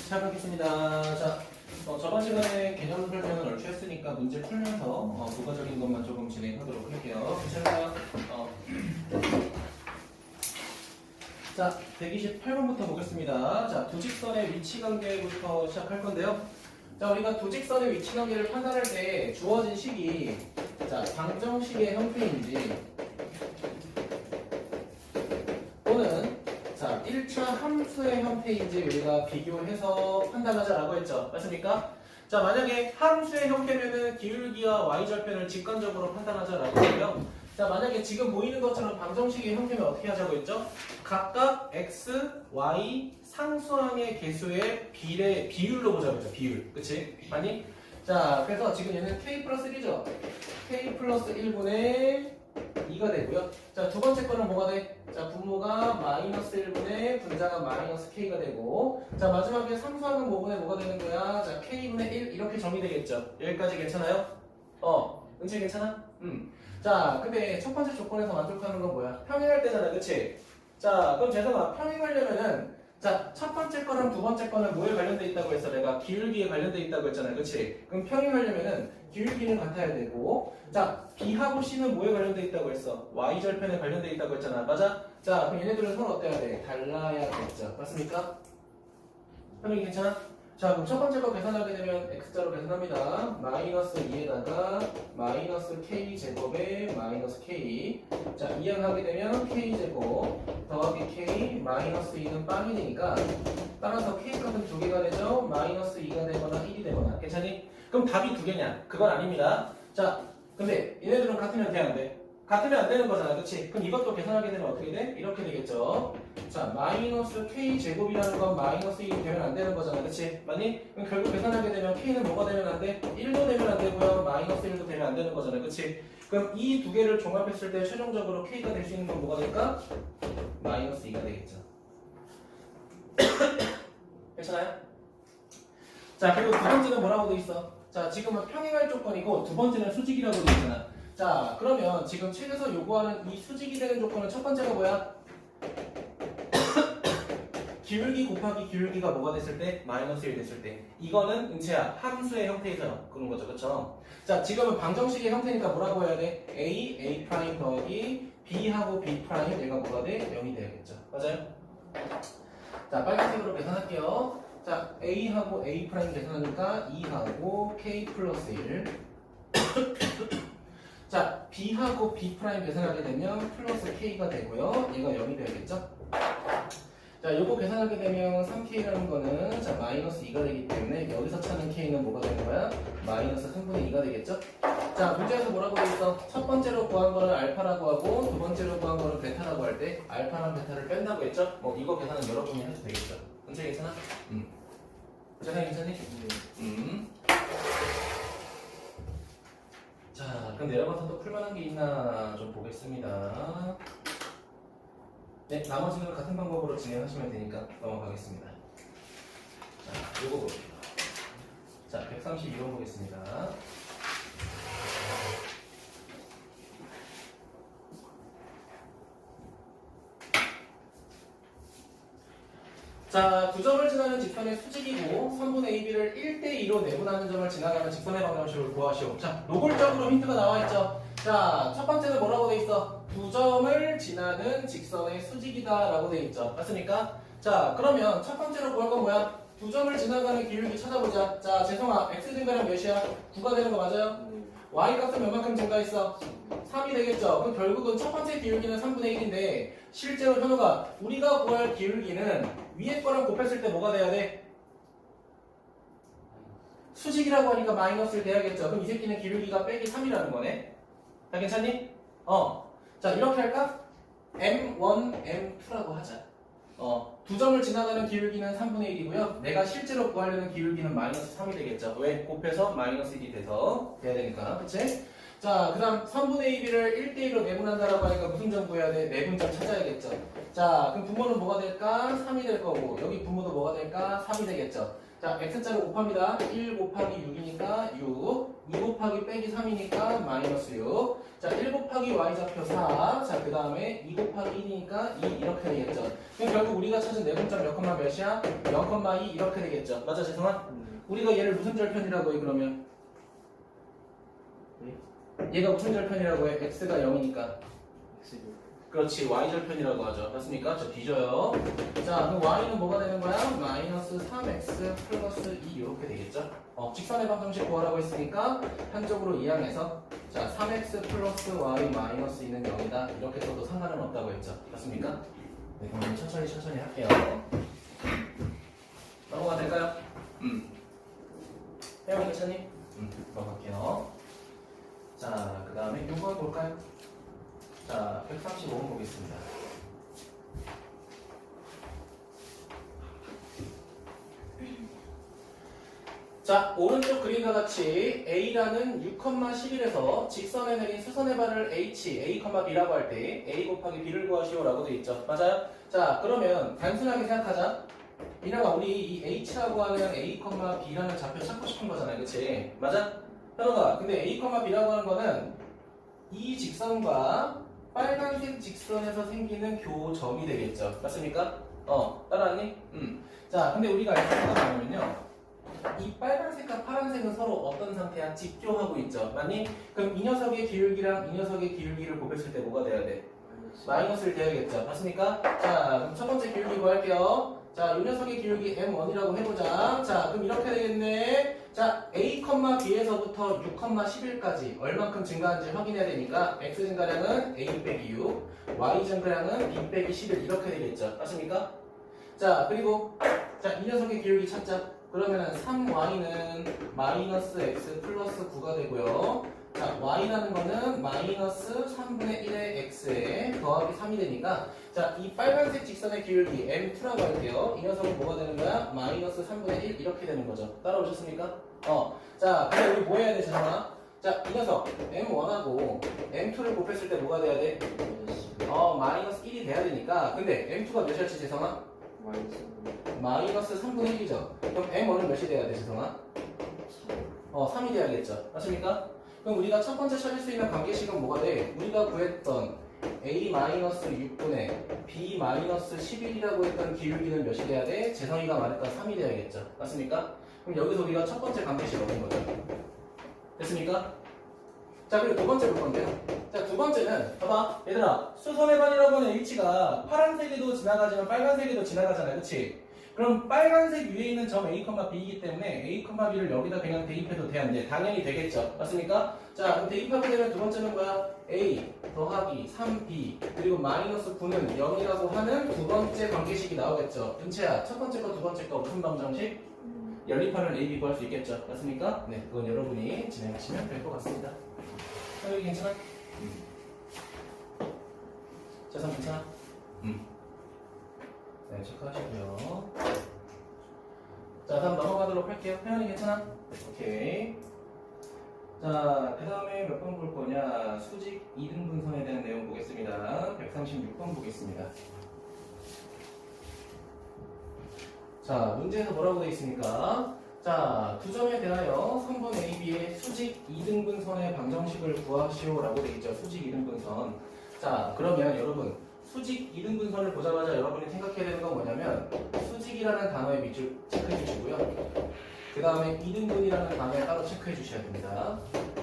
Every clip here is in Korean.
시작하겠습니다. 자, 저번 시간에 개념 설명을 얼추 했으니까 문제 풀면서 부가적인 것만 조금 진행하도록 할게요. 괜찮아요? 자, 128번부터 보겠습니다. 자, 두 직선의 위치 관계부터 시작할 건데요. 자, 우리가 두 직선의 위치 관계를 판단할 때 주어진 식이 자, 방정식의 형태인지 또는 자, 1차 함수의 형태인지 우리가 비교해서 판단하자라고 했죠. 맞습니까? 자, 만약에 함수의 형태면은 기울기와 y절편을 직관적으로 판단하자라고 했고요. 자, 만약에 지금 보이는 것처럼 방정식의 형태면 어떻게 하자고 했죠? 각각 x, y 상수항의 개수의 비율로 보자고 했죠. 비율. 그치? 아니? 자, 그래서 지금 얘는 k 플러스 1이죠. k 플러스 1분의 2가 되고요. 자, 두 번째 거는 뭐가 돼? 자, 분모가 마이너스 1분의 분자가 마이너스 k가 되고, 자, 마지막에 상수항은 뭐분의 뭐가 되는 거야? 자, k분의 1 이렇게 정의되겠죠. 여기까지 괜찮아요? 은채 괜찮아? 자, 근데 첫 번째 조건에서 만족하는 건 뭐야? 평행할 때잖아, 그치? 자, 그럼 재성아, 평행하려면은 자, 첫 번째 거랑 두 번째 거는 뭐에 관련돼 있다고 했어? 내가 기울기에 관련돼 있다고 했잖아, 그치? 그럼 평행하려면은 기울기는 같아야 되고, 자, B하고 C는 뭐에 관련돼 있다고 했어? Y절편에 관련돼 있다고 했잖아, 맞아? 자, 그럼 얘네들은 서로 어때야 돼? 달라야겠죠, 맞습니까? 평행 괜찮아? 자, 그럼 첫 번째 거 계산하게 되면 X자로 계산합니다. 마이너스 2에다가 마이너스 K제곱에 마이너스 K. 자, 이항하게 되면 K제곱 더하기 K 마이너스 2는 빵이 되니까 따라서 K 값은 두 개가 되죠. 마이너스 2가 되거나 1이 되거나. 괜찮니? 그럼 답이 두 개냐? 그건 아닙니다. 자, 근데 얘네들은 같으면 돼, 안 돼? 같으면 안 되는 거잖아, 그치? 그럼 이것도 계산하게 되면 어떻게 돼? 이렇게 되겠죠. 자, 마이너스 K제곱이라는 건 마이너스 1이 되면 안 되는 거잖아, 그치? 맞니? 그럼 결국 계산하게 되면 K는 뭐가 되면 안 돼? 1도 되면 안 되고요. 마이너스 1도 되면 안 되는 거잖아, 그치? 그럼 이 두 개를 종합했을 때 최종적으로 K가 될 수 있는 건 뭐가 될까? 마이너스 2가 되겠죠. 괜찮아요? 자, 그리고 두 번째는 뭐라고 돼 있어? 자, 지금은 평행할 조건이고 두 번째는 수직이라고 돼 있잖아. 자, 그러면 지금 책에서 요구하는 이 수직이 되는 조건은 첫 번째가 뭐야? 기울기 곱하기 기울기가 뭐가 됐을 때? 마이너스 1 됐을 때. 이거는 은채야 함수의 형태에서 그런 거죠, 그쵸? 자, 지금은 방정식의 형태니까 뭐라고 해야 돼? A 프라임 더하기 B하고 B 프라임 얘가 뭐가 돼? 0이 돼야겠죠. 맞아요? 자, 빨간색으로 계산할게요. 자, A하고 A 프라임 계산하니까 2하고 K 플러스 1. 자, B하고 B 프라임 계산하게 되면 플러스 K가 되고요. 얘가 0이 되겠죠? 자, 요거 계산하게 되면 3K라는 거는 자, 마이너스 2가 되기 때문에 여기서 찾는 K는 뭐가 되는 거야? 마이너스 3분의 2가 되겠죠? 자, 문제에서 뭐라고 돼 있어? 첫 번째로 구한 거는 알파라고 하고 두 번째로 구한 거는 베타라고 할 때 알파랑 베타를 뺀다고 했죠? 뭐 이거 계산은 여러분이 해도 되겠죠? 문제 괜찮아? 재산 괜찮니? 자, 그럼 내려가서 또 풀만한 게 있나 좀 보겠습니다. 네, 나머지는 같은 방법으로 진행하시면 되니까 넘어가겠습니다. 자, 요거 볼게요. 자, 132번 보겠습니다. 자, 두 점을 지나는 직선의 수직이고 3분의 AB를 1대2로 내분하는 점을 지나가는 직선의 방정식을 구하시오. 자, 노골적으로 힌트가 나와 있죠. 자, 첫 번째는 뭐라고 돼 있어? 두 점을 지나는 직선의 수직이다 라고 돼 있죠. 맞습니까? 자, 그러면 첫 번째로 구할 건 뭐야? 두 점을 지나가는 기울기 찾아보자. 자, 재성아, x 증가량 몇이야? 9가 되는 거 맞아요? y 값은 몇만큼 증가했어? 3이 되겠죠? 그럼 결국은 첫 번째 기울기는 3분의 1인데 실제로 현우가 우리가 구할 기울기는 위에 거랑 곱했을 때 뭐가 돼야 돼? 수직이라고 하니까 마이너스를 돼야겠죠? 그럼 이 새끼는 기울기가 빼기 3이라는 거네? 자, 괜찮니? 자, 이렇게 할까? M1, M2라고 하자. 두 점을 지나가는 기울기는 3분의 1이고요. 내가 실제로 구하려는 기울기는 마이너스 3이 되겠죠. 왜? 곱해서 마이너스 1이 돼야 되니까. 그치? 자, 그 다음 3분의 2를 1대1로 내분한다라고 하니까 무슨 점 구해야 돼? 내분점 찾아야겠죠. 자, 그럼 분모는 뭐가 될까? 3이 될 거고, 여기 분모도 뭐가 될까? 3이 되겠죠. 자, x자를 곱합니다. 1 곱하기 6이니까 6, 2 곱하기 빼기 3이니까 마이너스 6. 자, 1 곱하기 y좌표 4. 자, 그 다음에 2 곱하기 1이니까 2 이렇게 되겠죠. 그럼 결국 우리가 찾은 내분점 몇 콤마 몇이야? 0,2 이렇게 되겠죠. 맞아, 재성아? 우리가 얘를 무슨 절편이라고 해, 그러면? 얘가 무슨 절편이라고 해? x가 0이니까. 그렇지, y절편이라고 하죠. 맞습니까? 저 뒤져요. 자, 그럼 y는 뭐가 되는 거야? 마이너스 3x 플러스 2 이렇게 되겠죠? 직선의 방정식 구하라고 했으니까 한쪽으로 이항해서 자, 3x 플러스 y 마이너스 2는 0이다. 이렇게 써도 상관은 없다고 했죠. 맞습니까? 네, 그럼 천천히 할게요. 넘어가 될까요? 해요, 괜찮니? 넘어갈게요. 자, 그 다음에 요거 볼까요? 자, 135번 보겠습니다. 자, 오른쪽 그림과 같이 A라는 6,11에서 직선에 내린 수선의 발을 H, A, B라고 할 때 A 곱하기 B를 구하시오라고 되어 있죠. 맞아요? 자, 그러면 단순하게 생각하자. 이나가 우리 이 H라고 하는 A, B라는 좌표 찾고 싶은 거잖아요. 그치? 맞아? 현호가, 근데 A, B라고 하는 거는 이 직선과 빨간색 직선에서 생기는 교점이 되겠죠. 맞습니까? 따라왔니? 자, 근데 우리가 알고 있는 건 뭐냐면요. 이 빨간색과 파란색은 서로 어떤 상태야? 직교하고 있죠. 맞니? 그럼 이 녀석의 기울기랑 이 녀석의 기울기를 곱했을 때 뭐가 돼야 돼? 마이너스를 대야겠죠. 맞습니까? 자, 그럼 첫 번째 기울기 구할게요. 자, 이 녀석의 기울기 M1이라고 해보자. 자, 그럼 이렇게 되겠네. 자, A, B에서부터 6,11까지 얼만큼 증가한지 확인해야 되니까 X 증가량은 A 빼기 6, Y 증가량은 B 빼기 11 이렇게 되겠죠. 맞습니까? 자, 그리고 자, 이 녀석의 기울기 찾자. 그러면은 3y는 마이너스 x 플러스 9가 되고요. 자, y라는 거는 마이너스 3분의 1의 x에 더하기 3이 되니까 자, 이 빨간색 직선의 기울기 m2라고 할게요. 이 녀석은 뭐가 되는 거야? 마이너스 3분의 1 이렇게 되는 거죠. 따라오셨습니까? 자, 근데 우리 뭐 해야 돼, 재성아? 자, 이 녀석 m1하고 m2를 곱했을 때 뭐가 돼야 돼? 마이너스 1이 돼야 되니까 근데 m2가 몇이었지, 재성아? 마이너스 3분의 1이죠. 그럼 M1은 몇이 돼야 돼, 재성아? 3이 돼야겠죠. 맞습니까? 그럼 우리가 첫 번째 찾을 수 있는 관계식은 뭐가 돼? 우리가 구했던 A-6분의 B-11이라고 했던 기울기는 몇이 돼야 돼? 재성이가 말했던 3이 돼야겠죠. 맞습니까? 그럼 여기서 우리가 첫 번째 관계식 얻은 거죠. 됐습니까? 자, 그리고 두 번째 볼 건데요. 자, 두 번째는 봐봐, 얘들아, 수선의 반이라고 하는 H가 파란색에도 지나가지만 빨간색에도 지나가잖아요. 그치? 그럼 빨간색 위에 있는 점 A, B이기 때문에 A, B를 여기다 그냥 대입해도 돼, 안 돼? 당연히 되겠죠. 맞습니까? 자, 그럼 대입하게 되면 두 번째는 뭐야? A 더하기 3B 그리고 마이너스 9는 0이라고 하는 두 번째 관계식이 나오겠죠. 은채야, 첫 번째 거, 두 번째 거 무슨 방정식? 연립하는 A, B 구할 수 있겠죠. 맞습니까? 네, 그건 여러분이 진행하시면 될 것 같습니다. 여기 괜찮아? 재산 괜찮아? 네, 체크하시고요. 자, 다음 넘어가도록 할게요. 혜연이 괜찮아? 오케이. 자, 그 다음에 몇 번 볼 거냐? 수직 이등분선에 대한 내용 보겠습니다. 136번 보겠습니다. 자, 문제에서 뭐라고 되어 있습니까? 자, 두 점에 대하여 선분 AB의 수직 이등분선의 방정식을 구하시오라고 되어 있죠. 수직 이등분선. 자, 그러면 여러분 수직 이등분선을 보자마자 여러분이 생각해야 되는 건 뭐냐면 수직이라는 단어에 밑줄 체크해 주시고요. 그 다음에 이등분이라는 단어에 따로 체크해 주셔야 됩니다.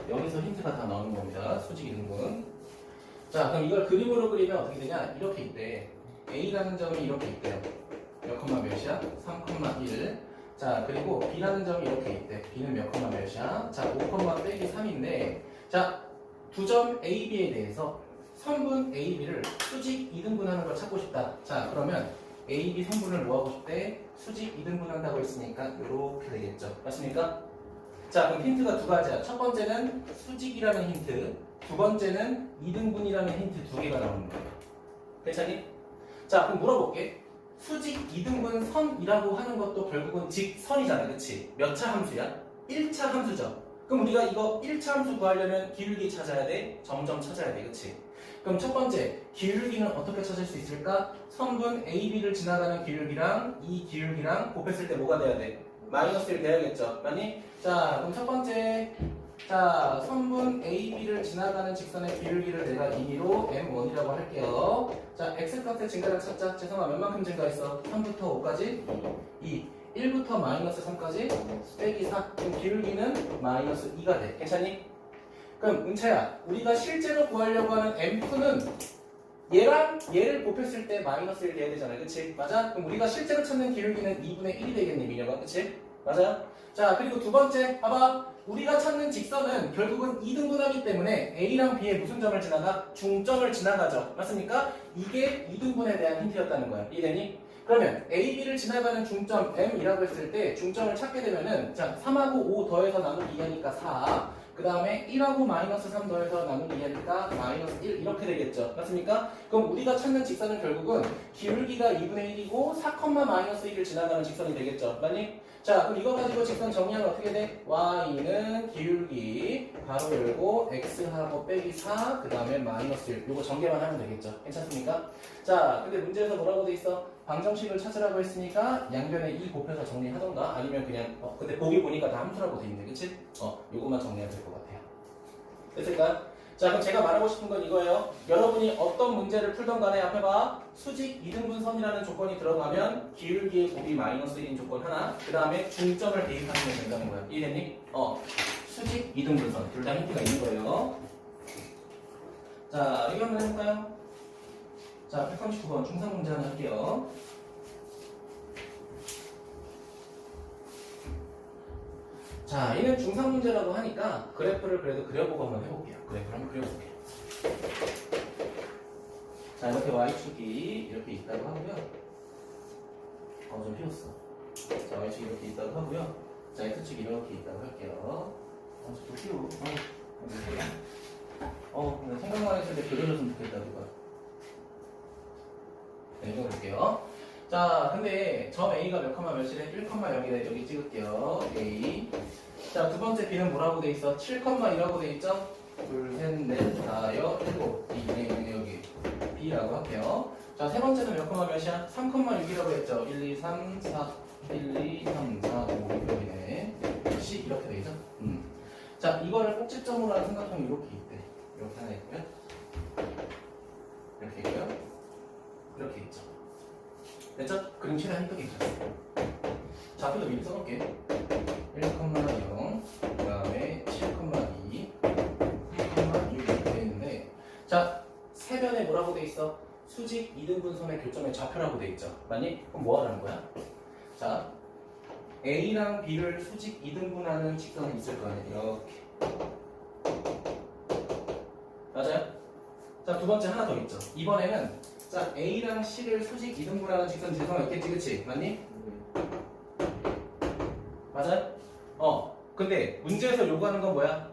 여기서 힌트가 다 나오는 겁니다. 수직 이등분. 자, 그럼 이걸 그림으로 그리면 어떻게 되냐? 이렇게 있대. A라는 점이 이렇게 있대요. 몇 콤마 몇이야? 3,1. 자, 그리고 B라는 점이 이렇게 있대. B는 몇 콤마 몇이야? 자, 5 빼기 3인데 자, 두 점 A, B에 대해서 선분 A, B를 수직 이등분하는 걸 찾고 싶다. 자, 그러면 A, B 선분을 뭐하고 싶대? 수직 이등분한다고 했으니까 이렇게 되겠죠. 맞습니까? 자, 그럼 힌트가 두 가지야. 첫 번째는 수직이라는 힌트, 두 번째는 이등분이라는 힌트 두 개가 나오는 거예요. 괜찮니? 자, 그럼 물어볼게. 수직 이등분 선이라고 하는 것도 결국은 직선이잖아. 그치? 몇 차 함수야? 1차 함수죠. 그럼 우리가 이거 1차 함수 구하려면 기울기 찾아야 돼? 점점 찾아야 돼. 그치? 그럼 첫 번째, 기울기는 어떻게 찾을 수 있을까? 선분 AB를 지나가는 기울기랑 이 기울기랑 곱했을 때 뭐가 돼야 돼? 마이너스 1 돼야겠죠. 맞니? 자, 그럼 첫 번째. 자, 선분 AB를 지나가는 직선의 기울기를 내가 임의로 M1이라고 할게요. 자, X값의 증가량 찾자. 죄송합니다. 몇만큼 증가했어? 3부터 5까지? 2. 1부터 마이너스 3까지? 빼기 4. 그럼 기울기는 마이너스 2가 돼. 괜찮니? 그럼 은채야, 우리가 실제로 구하려고 하는 M2는 얘랑 얘를 곱했을 때 마이너스 1 돼야 되잖아요. 그치? 맞아? 그럼 우리가 실제로 찾는 기울기는 2분의 1이 되겠네, 민혁아. 그치? 맞아요? 자, 그리고 두 번째, 봐봐. 우리가 찾는 직선은 결국은 2등분하기 때문에 A랑 B의 무슨 점을 지나가? 중점을 지나가죠. 맞습니까? 이게 2등분에 대한 힌트였다는 거야. 이해되니? 그러면 A, B를 지나가는 중점 M이라고 했을 때 중점을 찾게 되면은 자, 3하고 5 더해서 나누기 2하니까 4. 그 다음에 1하고 마이너스 3 더해서 나누기 2하니까 마이너스 1 이렇게 되겠죠. 맞습니까? 그럼 우리가 찾는 직선은 결국은 기울기가 2분의 1이고 4, 마이너스 1을 지나가는 직선이 되겠죠. 맞니? 자, 그럼 이거 가지고 직선 정리하면 어떻게 돼? y는 기울기 가로 열고 x하고 빼기 4, 그 다음에 마이너스 1. 이거 전개만 하면 되겠죠. 괜찮습니까? 자, 근데 문제에서 뭐라고 돼 있어? 방정식을 찾으라고 했으니까 양변에 2 곱해서 정리하던가 아니면 그냥 근데 보기 보니까 다 함수라고 돼 있네. 그치? 요것만 정리하면 될 것 같아요. 됐을까요? 자, 그럼 제가 말하고 싶은 건 이거예요. 여러분이 어떤 문제를 풀던 간에 앞에 봐. 수직 이등분선이라는 조건이 들어가면 기울기의 곱이 마이너스 1인 조건 하나, 그 다음에 중점을 대입하면 된다는 거야. 이해됐니? 수직 이등분선. 둘 다 힌트가 있는 거예요. 자, 이거 한번 해볼까요? 자, 139번 중상 문제 하나 할게요. 자, 얘는 중상 문제라고 하니까 그래프를 그래도 그려보고 한번 해볼게요. 그래프를 한번 그려볼게요. 자, 이렇게 Y축이 이렇게 있다고 하고요. 좀 휘었어. 자, Y축이 이렇게 있다고 하고요. 자, X축이 이렇게 있다고 할게요. 좀 휘워. 그냥 생각만 했을 때 그려줬으면 좋겠다, 누가. 네, 이거 볼게요. 자, 근데 점 A가 몇 컴마 몇이래? 1,0이래. 여기 찍을게요. A. 자, 두 번째 B는 뭐라고 돼 있어? 7,2라고 돼 있죠? 둘, 셋, 넷, 다, 여, 일곱. 여기 B라고 할게요. 자, 세 번째는 몇 컴마 몇이야? 3,6이라고 했죠? 1, 2, 3, 4, 1, 2, 3, 4, 5, 6이네. C 이렇게 돼 있죠? 자, 이거를 꼭지점으로 하는 삼각형이 이렇게 있대. 이렇게 하나 있고요. 이렇게 있고요. 이렇게 있죠. 됐죠? 그림 최대한 이쁘게 있죠. 좌표도 미리 써놓을게. 1,0, 그 다음에 7,2, 3,6 이렇게 돼 있는데, 자, 세변에 뭐라고 돼 있어? 수직 이등분선의 교점의 좌표라고 돼 있죠. 맞니? 그럼 뭐 하라는 거야? 자, A랑 B를 수직 이등분하는 직선이 있을 거 아니야. 이렇게. 맞아요? 자, 두 번째 하나 더 있죠. 이번에는 자, A랑 C를 수직 이등분하는 직선 지성이 있겠지, 그치? 맞니? 맞아요? 근데 문제에서 요구하는 건 뭐야?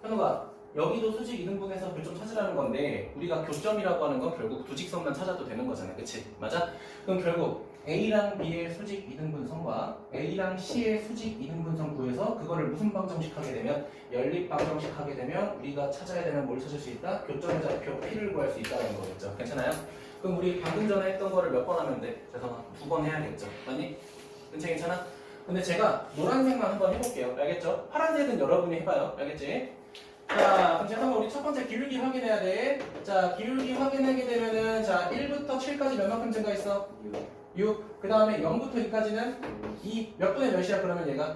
현우가 여기도 수직 이등분해서 교점 찾으라는 건데 우리가 교점이라고 하는 건 결국 두 직선만 찾아도 되는 거잖아, 그치? 맞아? 그럼 결국 A랑 B의 수직 이등분선과 A랑 C의 수직 이등분선 구해서 그거를 무슨 방정식 하게 되면 연립 방정식 하게 되면 우리가 찾아야 되는 뭘 찾을 수 있다? 교점의 좌표 P를 구할 수 있다는 거겠죠. 괜찮아요? 그럼 우리 방금 전에 했던 거를 몇 번 하면 돼? 죄송합니다. 2번 해야겠죠. 맞니? 괜찮아? 근데 제가 노란색만 한번 해볼게요. 알겠죠? 파란색은 여러분이 해봐요. 알겠지? 자, 그럼 제가 우리 첫 번째 기울기 확인해야 돼. 자, 기울기 확인하게 되면은 자, 1부터 7까지 몇만큼 증가했어? 6. 그 다음에 0부터 2까지는 2. 몇 분의 몇이야, 그러면 얘가?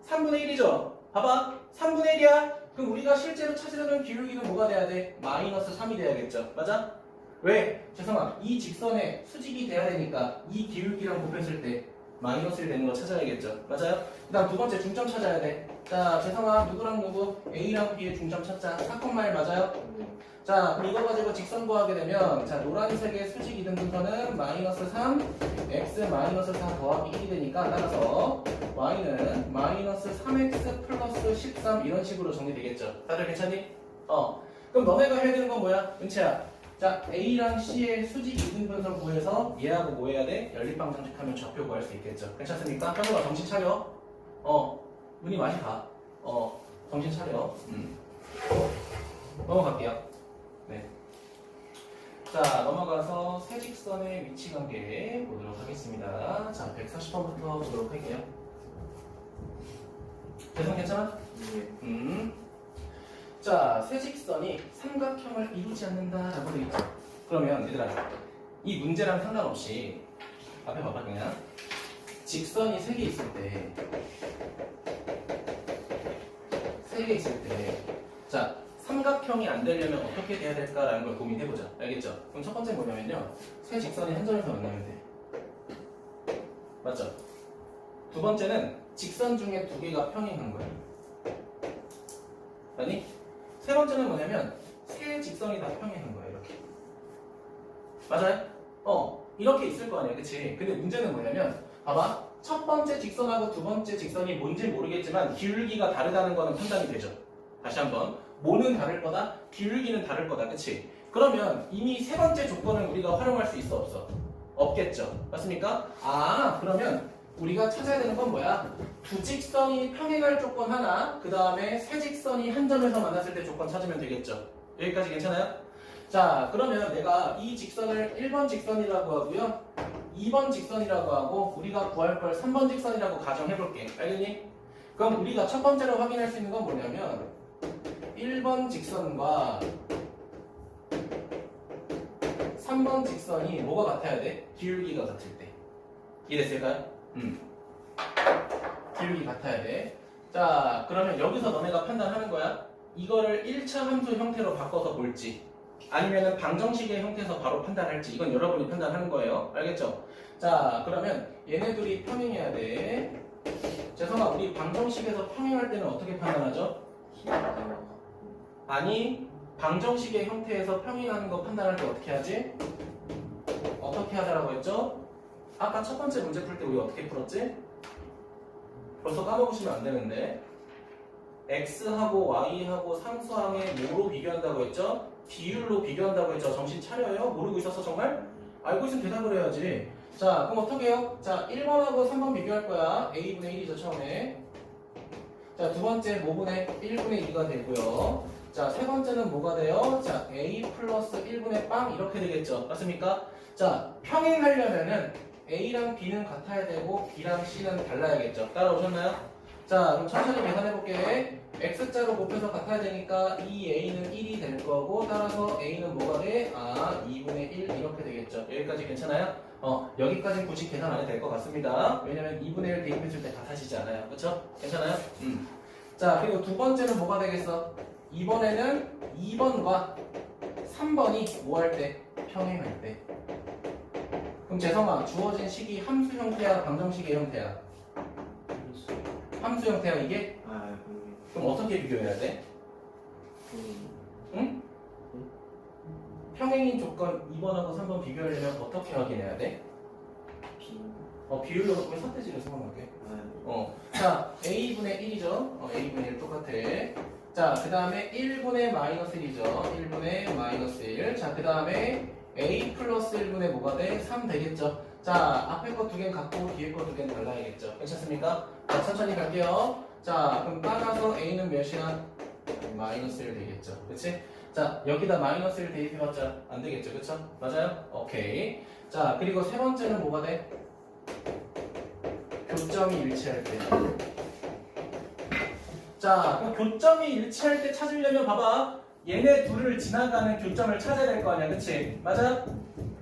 3분의 1이죠? 봐봐. 3분의 1이야. 그럼 우리가 실제로 찾으려는 기울기는 뭐가 돼야 돼? 마이너스 3이 돼야겠죠? 맞아? 왜? 죄송합니다. 이 직선에 수직이 돼야 되니까 이 기울기랑 곱했을 때 마이너스 1 되는 거 찾아야겠죠? 맞아요? 그 다음 두 번째 중점 찾아야 돼. 자, 재성아, 누구랑 누구? A랑 B의 중점 찾자. 4,1 맞아요? 자, 그럼 이거 가지고 직선 구하게 되면 자, 노란색의 수직 이등분선은 마이너스 3, x 마이너스 4 더하기 1이 되니까 따라서 y는 마이너스 3x 플러스 13 이런 식으로 정리되겠죠? 다들 괜찮니? 그럼 너네가 해야 되는 건 뭐야? 은채야. 자, A랑 C의 수직 이등분선 구해서 얘하고 뭐 해야 돼? 연립방정식 하면 좌표 구할 수 있겠죠? 괜찮습니까? 현우가 정신 차려. 눈이 많이 가. 정신 차려. 넘어갈게요. 네. 자, 넘어가서 세직선의 위치관계 보도록 하겠습니다. 자, 140번부터 보도록 할게요. 대성 괜찮아? 네. 자, 세직선이 삼각형을 이루지 않는다라고 되어 있죠. 그러면 얘들아, 이 문제랑 상관없이 앞에 봐봐 그냥 직선이 3개 있을 때 3개 있을 때 자, 삼각형이 안 되려면 어떻게 돼야 될까라는 걸 고민해보자. 알겠죠? 그럼 첫 번째 뭐냐면요, 세 직선이 한 점에서 만나면 돼. 맞죠? 두 번째는 직선 중에 2개가 평행한 거야. 아니, 세 번째는 뭐냐면 세 직선이 다 평행한 거야. 이렇게. 맞아요? 이렇게 있을 거 아니야, 그치? 근데 문제는 뭐냐면 봐봐, 첫 번째 직선하고 두 번째 직선이 뭔지 모르겠지만 기울기가 다르다는 거는 판단이 되죠. 다시 한번, 뭐는 다를 거다, 기울기는 다를 거다, 그치? 그러면 이미 세 번째 조건을 우리가 활용할 수 있어, 없어? 없겠죠. 맞습니까? 그러면 우리가 찾아야 되는 건 뭐야? 두 직선이 평행할 조건 하나, 그 다음에 세 직선이 한 점에서 만났을 때 조건 찾으면 되겠죠. 여기까지 괜찮아요? 자, 그러면 내가 이 직선을 1번 직선이라고 하고요, 2번 직선이라고 하고, 우리가 구할 걸 3번 직선이라고 가정해볼게. 알겠니? 그럼 우리가 첫 번째로 확인할 수 있는 건 뭐냐면 1번 직선과 3번 직선이 뭐가 같아야 돼? 기울기가 같을 때. 이해됐을까요? 기울기 같아야 돼. 자, 그러면 여기서 너네가 판단하는 거야. 이거를 1차 함수 형태로 바꿔서 볼지, 아니면은 방정식의 형태에서 바로 판단할지, 이건 여러분이 판단하는 거예요. 알겠죠? 자, 그러면 얘네들이 평행해야 돼. 재성아, 우리 방정식에서 평행할 때는 어떻게 판단하죠? 아니, 방정식의 형태에서 평행하는 거 판단할 때 어떻게 하지? 어떻게 하자라고 했죠? 아까 첫 번째 문제 풀 때 우리 어떻게 풀었지? 벌써 까먹으시면 안 되는데, x하고 y하고 상수항에 뭐로 비교한다고 했죠? 비율로 비교한다고 했죠? 정신 차려요? 모르고 있었어 정말? 알고 있으면 대답을 해야지. 자, 그럼 어떻게 해요? 자, 1번하고 3번 비교할 거야. a분의 1이죠 처음에. 자, 두 번째 뭐분의 1분의 2가 되고요. 자, 세 번째는 뭐가 돼요? 자, a 플러스 1분의 빵 이렇게 되겠죠. 맞습니까? 자, 평행하려면은 a랑 b는 같아야 되고 b랑 c는 달라야겠죠. 따라오셨나요? 자, 그럼 천천히 계산해볼게. x자로 곱해서 같아야 되니까 이 a는 1이 될 거고, 따라서 a는 뭐가 돼? 2분의 1 이렇게 되겠죠. 여기까지 괜찮아요? 여기까지는 굳이 계산 안 해도 될 것 같습니다. 왜냐면 2분의 1 대입했을 때 같아지지 않아요. 그쵸? 괜찮아요? 자, 그리고 두 번째는 뭐가 되겠어? 이번에는 2번과 3번이 뭐 할 때? 평행할 때. 그럼 재성아, 주어진 식이 함수 형태야, 방정식의 형태야? 함수 형태야 이게? 그럼 어떻게 비교해야 돼? 응? 평행인 조건 2번하고 3번 비교하려면 어떻게 확인해야 돼? 비율로 왜 삿대질을 써놓을게? 자, a분의 1이죠? a분의 1 똑같아. 자, 그 다음에 1분의 마이너스 1이죠? 1분의 마이너스 1. 자, 그 다음에 a 플러스 1분의 뭐가 돼? 3 되겠죠? 자, 앞에 거 2개는 같고 뒤에 거 2개는 달라야겠죠? 괜찮습니까? 자, 천천히 갈게요. 자, 그럼 따라서 a는 몇이야? 마이너스 1 되겠죠? 그치? 자, 여기다 마이너스 1 대입해봤자 안 되겠죠? 그쵸? 맞아요? 오케이. 자, 그리고 세 번째는 뭐가 돼? 교점이 일치할 때. 자, 그럼 교점이 일치할 때 찾으려면 봐봐. 얘네 둘을 지나가는 교점을 찾아야 될 거 아니야. 그치? 맞아?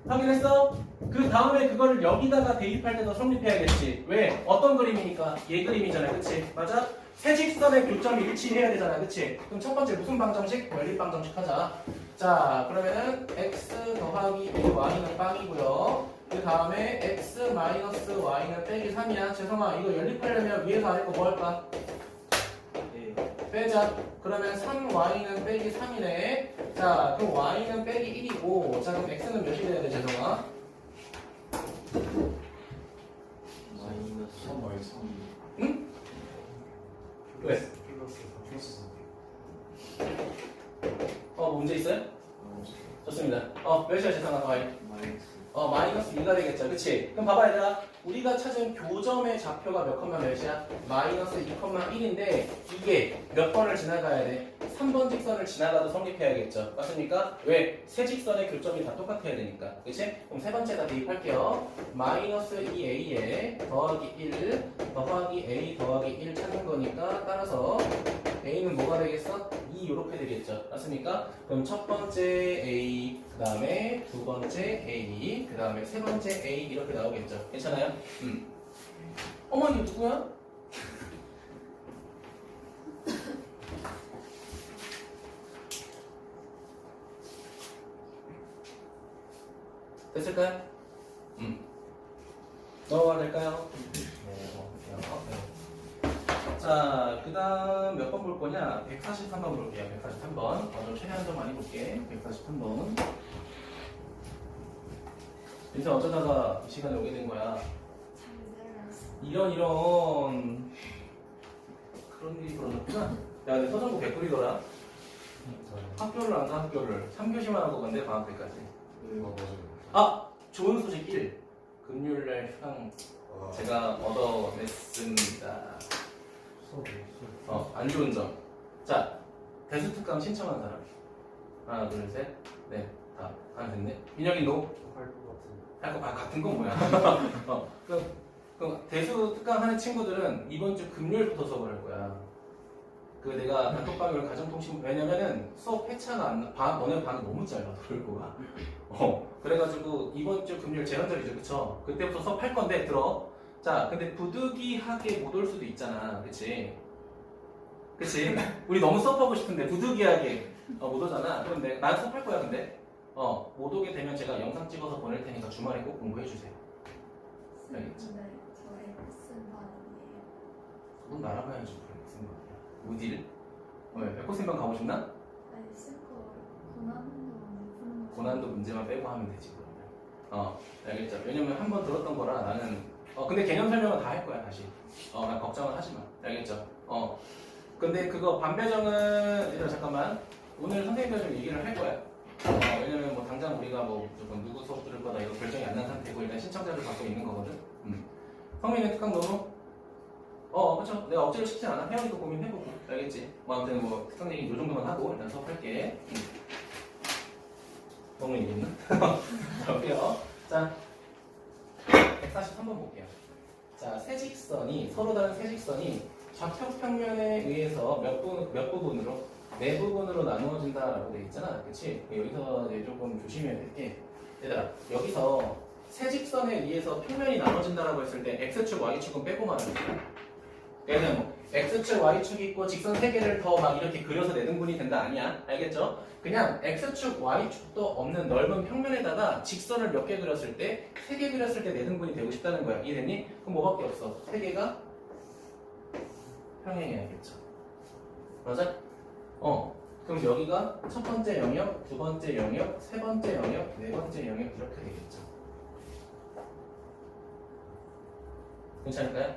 확인했어? 그 다음에 그거를 여기다가 대입할 때도 성립해야겠지. 왜? 어떤 그림이니까? 얘 그림이잖아. 그치? 맞아? 세 직선의 교점이 일치해야 되잖아. 그치? 그럼 첫 번째 무슨 방정식? 연립방정식 하자. 자, 그러면은 x 더하기 1y는 빵이고요. 그 다음에 x 마이너스 y는 빼기 3이야. 재성아, 이거 연립하려면 위에서 아래 거 뭐 할까? 빼자. 그러면 3y는 빼기 3이네. 자, 그럼 y는 빼기 1이고, 자, 그럼 x는 몇이 돼야 돼, 재성아? 마이너스 3. 응? 왜? 플러스 3. 문제 있어요? 좋습니다. 몇이야, 재성아, y? 마이너스 마이너스 2가 되겠죠. 그치? 그럼 봐봐, 얘들아. 우리가 찾은 교점의 좌표가 몇 컴마 몇이야? 마이너스 2,1인데 이게 몇 번을 지나가야 돼? 3번 직선을 지나가도 성립해야겠죠. 맞습니까? 왜? 세 직선의 교점이 다 똑같아야 되니까. 그치? 그럼 세 번째다 대입할게요. 마이너스 2a에 더하기 1 더하기 a 더하기 1 찾는 거니까 따라서 a는 뭐가 되겠어? 2 이렇게 되겠죠. 맞습니까? 그럼 첫 번째 a 그 다음에 두 번째 a 그 다음에 세 번째 a 이렇게 나오겠죠. 괜찮아요? 어머 이게 누구야? 됐을까요? 넘어가 될까요? 자, 그 다음 몇 번 볼 거냐? 143번 볼게요. 143번. 좀 최대한 좀 많이 볼게. 143번. 인생 어쩌다가 이 시간에 오게 된 거야? 이런 그런 일이 벌어졌구나. 야, 근데 서정구 개꿀이더라. 학교를 안 가, 학교를. 3교시만 하고 간대, 방학 때까지. 아! 좋은 소식 1. 금요일날 휴강 제가 얻어냈습니다. 안 좋은 점. 자, 대수특강 신청한 사람. 하나, 둘, 셋, 넷, 다. 안 됐네. 민혁이 너? 할 거 같은 건 뭐야? 그럼 대수특강 하는 친구들은 이번 주 금요일부터 수업을 할 거야. 그 내가 단톡방을 가정통신 왜냐면은 수업 회차가 안 나. 너네 반은 너무 짧아 돌고가. 그래가지고 이번 주 금요일 제한절이죠, 그쵸? 그때부터 수업 할 건데 들어. 자, 근데 부득이하게 못 올 수도 있잖아, 그치? 그치? 우리 너무 수업하고 싶은데 부득이하게 못 오잖아. 그럼 난 수업할 거야, 근데. 못 오게 되면 제가 영상 찍어서 보낼 테니까 주말에 꼭 공부해 주세요. 알겠지? 근데 저 X는 반이에요. 그건 날아가야지, 그래, 무슨 말이야. 어디를? 왜? 백호생방 가고 싶나? 아니 쓸거 고난도 푸는 거. 고난도 문제만 빼고 하면 되지, 그러면. 알겠죠? 왜냐면 한 번 들었던 거라 나는. 근데 개념 설명은 다 할 거야, 다시. 난 걱정은 하지 마. 알겠죠? 근데 그거 반배정은, 얘들아, 잠깐만. 오늘 선생님과 좀 얘기를 할 거야. 왜냐면 뭐 당장 우리가 뭐 무조건 누구 수업 들을 거다 이거 결정이 안 난 상태고 일단 신청자를 갖고 있는 거거든. 성민의 특강 너무 그쵸. 내가 억지로 시키지 않아. 혜영이도 고민해보고. 알겠지? 아무튼 뭐 특강 얘기 요 정도만 하고 일단 수업할게. 너무 얘기했나? 자, 볼게요. 자, 143번 볼게요. 자, 세 직선이 서로 다른 세 직선이 좌표 평면에 의해서 몇 부분으로? 네 부분으로 나누어진다라고 돼 있잖아, 그렇지? 여기서 이제 조금 조심해야 될 게, 얘들아, 여기서 세 직선에 의해서 평면이 나눠진다라고 했을 때 x축, y축은 빼고 말하는 거야. 얘는 뭐 x축, y축이 있고 직선 세 개를 더 막 이렇게 그려서 내등분이 된다 아니야, 알겠죠? 그냥 x축, y축도 없는 넓은 평면에다가 직선을 몇 개 그렸을 때, 세 개 그렸을 때 내등분이 되고 싶다는 거야. 이해됐니? 그럼 뭐밖에 없어? 세 개가 평행해야겠죠. 맞아? 그럼 여기가 첫 번째 영역, 두 번째 영역, 세 번째 영역, 네 번째 영역 이렇게 되겠죠. 괜찮을까요?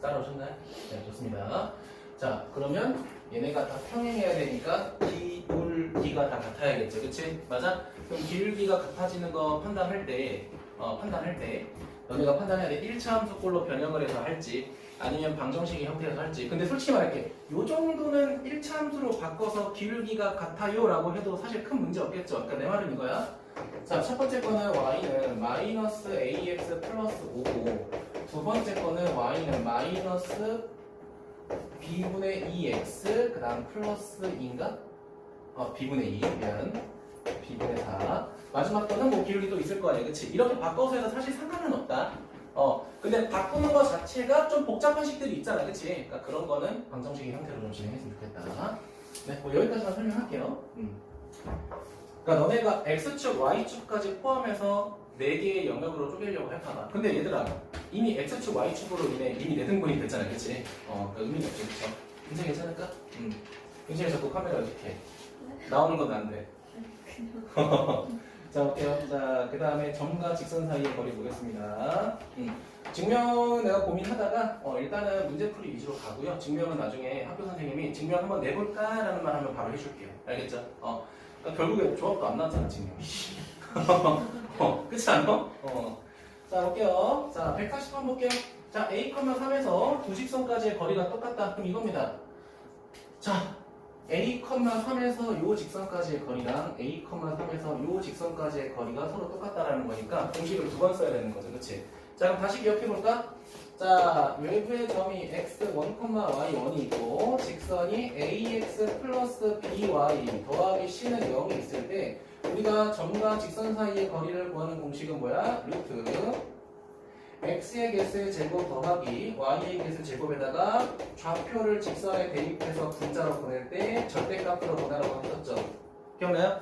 따라오셨나요? 네, 좋습니다. 자, 그러면 얘네가 다 평행해야 되니까 기울기가 다 같아야겠죠. 그치? 맞아? 그럼 기울기가 같아지는 거 판단할 때 너네가 판단해야 돼. 1차 함수꼴로 변형을 해서 할지 아니면 방정식의 형태에서 할지. 근데 솔직히 말할게. 요 정도는 1차 함수로 바꿔서 기울기가 같아요 라고 해도 사실 큰 문제 없겠죠. 그러니까 내 말은 이거야. 자, 첫 번째 거는 y는 마이너스 ax 플러스 5고 두 번째 거는 y는 마이너스 b분의 2x 그 다음 플러스 2인가? b분의 2 미안 b분의 4 마지막 거는 뭐 기울기 또 있을 거 아니야, 그치? 이렇게 바꿔서 해도 사실 상관은 없다. 근데 바꾸는 거 자체가 좀 복잡한 식들이 있잖아, 그치? 그러니까 그런 거는 방정식의 형태로 좀 진행했으면 좋겠다. 네, 뭐 여기까지만 설명할게요. 그러니까 너네가 x축, y축까지 포함해서 4개의 영역으로 쪼개려고 할까봐. 근데 얘들아, 이미 x축, y축으로 이미 내등분이 됐잖아, 그치? 그러니까 의미가 없지, 그쵸? 굉장히 괜찮을까? 굉장히 자꾸 카메라 이렇게 나오는 건 안 돼. 자, 볼게요. 자, 그 다음에 점과 직선 사이의 거리 보겠습니다. 증명은 내가 고민하다가 일단은 문제풀이 위주로 가고요. 증명은 나중에 학교 선생님이 증명 한번 내볼까라는 말 하면 바로 해줄게요. 알겠죠? 그러니까 결국에 조합도 안 나왔잖아, 증명이. 그렇지 않아? 자, 볼게요. 자, 140번 볼게요. 자, A, 3에서 두 직선까지의 거리가 똑같다. 그럼 이겁니다. 자, A, 3에서 요 직선까지의 거리랑 A, 3에서 요 직선까지의 거리가 서로 똑같다라는 거니까 공식을 두 번 써야 되는 거죠. 그치? 자, 그럼 다시 기억해 볼까? 자, 외부의 점이 x1, y1이 있고 직선이 ax 플러스 by 더하기 c는 0이 있을 때 우리가 점과 직선 사이의 거리를 구하는 공식은 뭐야? 루트 x의 개수의 제곱 더하기 y의 개수 제곱에다가 좌표를 직선에 대입해서 분자로 보낼 때 절대값으로 보내라고 했었죠. 기억나요?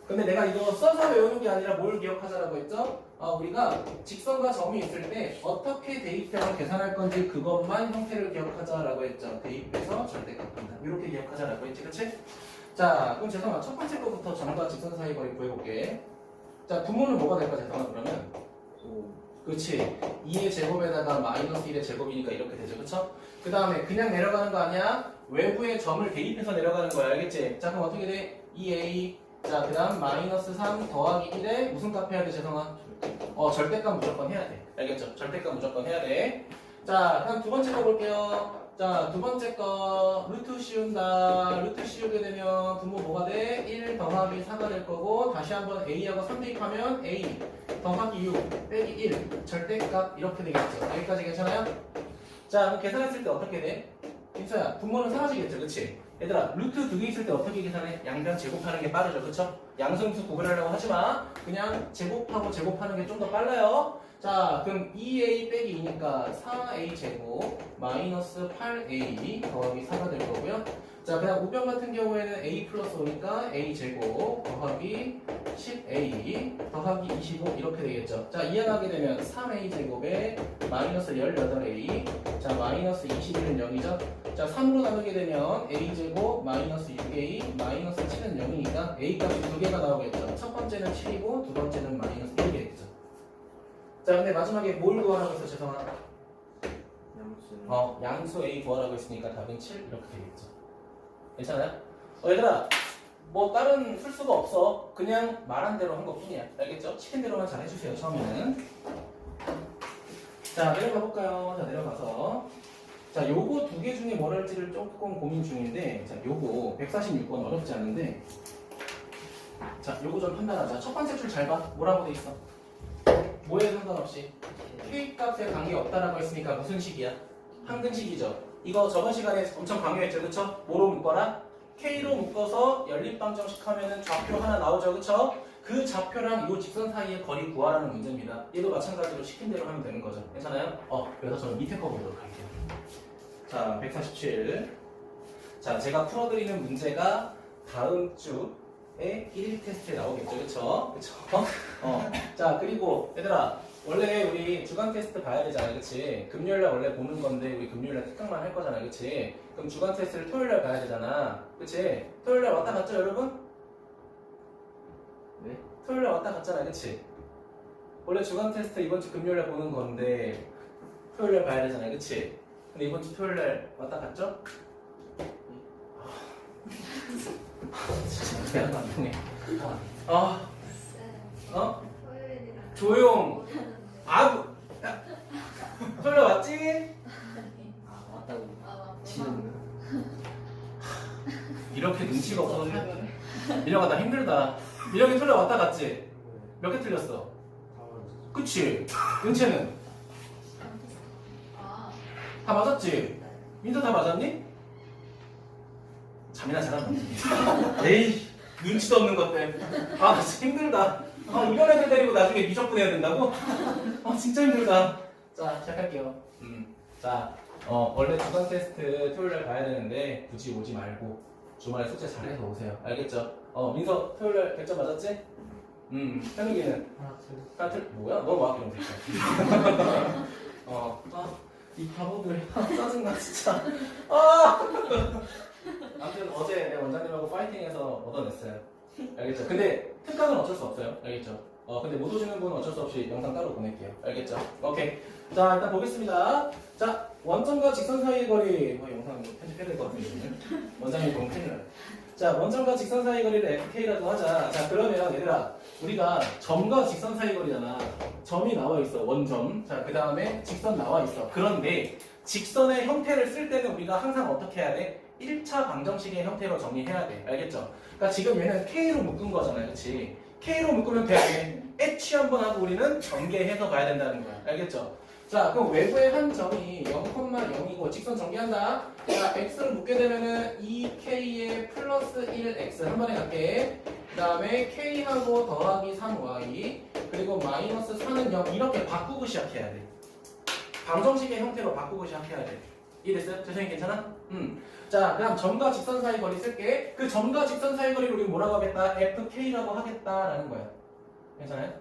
근데 내가 이거 써서 외우는 게 아니라 뭘 기억하자라고 했죠? 우리가 직선과 점이 있을 때 어떻게 대입해서 계산할 건지 그것만 형태를 기억하자라고 했죠. 대입해서 절대값 판다. 이렇게 기억하자라고 했지, 그치? 자, 그럼 재성아 첫 번째 거부터 점과 직선 사이 거리 구해볼게. 자, 분모는 뭐가 될까, 재성아 그러면? 그렇지. 2의 제곱에다가 마이너스 1의 제곱이니까 이렇게 되죠. 그쵸? 그 다음에 그냥 내려가는 거 아니야? 외부의 점을 대입해서 내려가는 거야. 알겠지? 자, 그럼 어떻게 돼? 2a. 자, 그 다음 마이너스 3 더하기 1에 무슨 값 해야 돼, 재성아? 절대값 무조건 해야 돼. 알겠죠? 절대값 무조건 해야 돼. 자, 그럼 두 번째 거 볼게요. 자, 두 번째 거 루트 씌운다. 루트 씌우게 되면 분모 뭐가 돼? 1 더하기 4가 될 거고 다시 한번 a하고 3 대입하면 a 더하기 6 빼기 1 절대값 이렇게 되겠죠. 여기까지 괜찮아요? 자, 그럼 계산했을 때 어떻게 돼? 김서야, 분모는 사라지겠죠, 그치? 얘들아, 루트 두 개 있을 때 어떻게 계산해? 양변 제곱하는 게 빠르죠, 그쵸? 양승수 구분하려고 하지 마. 그냥 제곱하고 제곱하는 게 좀 더 빨라요. 자, 그럼 2a 빼기 2니까 4a 제곱 마이너스 8a 더하기 4가 될 거고요. 자, 그냥 우변 같은 경우에는 a 플러스 5니까 a 제곱 더하기 10a 더하기 25 이렇게 되겠죠. 자, 이항하게 되면 3a 제곱에 마이너스 18a 자, 마이너스 21은 0이죠. 자, 3으로 나누게 되면 a 제곱 마이너스 6a 마이너스 7은 0이니까 a 값이 두 개가 나오겠죠. 첫 번째는 7이고 두 번째는 마이너스 1이겠죠. 자, 근데 마지막에 뭘 구하라고 했어, 죄송하다. 양수 a 구하라고 했으니까 답은 7 이렇게 되겠죠. 괜찮아요? 얘들아, 뭐 다른 풀수가 없어. 그냥 말한 대로 한 것뿐이야. 알겠죠? 시킨 대로만 잘 해주세요, 처음에는. 자, 내려가 볼까요? 자, 내려가서. 자, 요거 두 개 중에 뭘 할지를 조금 고민 중인데, 자, 요거 146번 어렵지 않은데, 자, 요거 좀 판단하자. 첫 번째 줄 잘 봐. 뭐라고 돼 있어? 뭐에 상관없이 K값에 관계 없다라고 했으니까 무슨 식이야? 항등식이죠. 이거 저번 시간에 엄청 강요했죠, 그쵸? 뭐로 묶어라? K로 묶어서 연립방정식 하면은 좌표 하나 나오죠, 그쵸? 그 좌표랑 이 직선 사이의 거리 구하라는 문제입니다. 얘도 마찬가지로 시킨 대로 하면 되는 거죠. 괜찮아요? 그래서 저는 밑에 거 보도록 할게요. 자, 147. 자, 제가 풀어드리는 문제가 다음 주에 1일 테스트에 나오겠죠, 그쵸? 그쵸? 자, 그리고 얘들아, 원래 우리 주간 테스트 봐야 되잖아, 그치? 금요일날 원래 보는 건데 우리 금요일날 특강만 할 거잖아, 그치? 그럼 주간 테스트를 토요일날 봐야 되잖아, 그치? 토요일날 왔다 갔죠, 여러분? 네? 토요일날 왔다 갔잖아, 그치? 원래 주간 테스트 이번 주 금요일날 보는 건데 토요일날 봐야 되잖아, 그치? 근데 이번 주 토요일날 왔다 갔죠? 진짜 배가 안 통해. 토요일이랑 조용. 야. 토요일 왔지? 왔다고 지금 이렇게 눈치가 없었는데? 민혁아, 나 힘들다. 민혁이 토요일 왔다 갔지? 몇 개 틀렸어? 그치? 은채는? 다 맞았지? 민서 다 맞았니? 잠이나 자라. 에이, 눈치도 없는 것들. 나 진짜 힘들다. 이런 애들 데리고 나중에 미적분 해야 된다고? 진짜 힘들다. 자, 시작할게요. 자, 원래 주간 테스트 토요일날 봐야 되는데 굳이 오지 말고 주말에 숙제 잘해서 오세요. 알겠죠? 민서 토요일날 100점 맞았지? 현욱이는? 하나 틀. 뭐야? 너 와, 그럼 됐어. 이 바보들. 짜증나, 진짜. 아무튼 어제 내가 원장님하고 파이팅해서 얻어냈어요. 알겠죠? 근데 특강은 어쩔 수 없어요. 알겠죠? 근데 못 오시는 분은 어쩔 수 없이 영상 따로 보낼게요. 알겠죠? 오케이. 자, 일단 보겠습니다. 자, 원점과 직선 사이의 거리. 영상 편집해야 될 것 같은데. 원장님 너무 큰일 나요. 자, 원점과 직선 사이 거리를 FK라고 하자. 자, 그러면 얘들아, 우리가 점과 직선 사이 거리잖아. 점이 나와 있어, 원점. 자, 그 다음에 직선 나와 있어. 그런데 직선의 형태를 쓸 때는 우리가 항상 어떻게 해야 돼? 1차 방정식의 형태로 정리해야 돼. 알겠죠? 그러니까 지금 얘는 K로 묶은 거잖아요. 그치? K로 묶으면 돼. H 한번 하고 우리는 전개해서 가야 된다는 거야. 알겠죠? 자, 그럼 외부의 한 점이 0,0이고 직선 전개한다. 자, x를 묶게 되면은 2k에 플러스 1x 한 번에 갈게. 그 다음에 k하고 더하기 3y 그리고 마이너스 4는 0 이렇게 바꾸고 시작해야 돼. 방정식의 형태로 바꾸고 시작해야 돼. 이해됐어요? 재성이 괜찮아? 자, 그다음 점과 직선 사이 거리 쓸게. 그 점과 직선 사이 거리를 우리 뭐라고 하겠다? fk라고 하겠다라는 거야. 괜찮아요?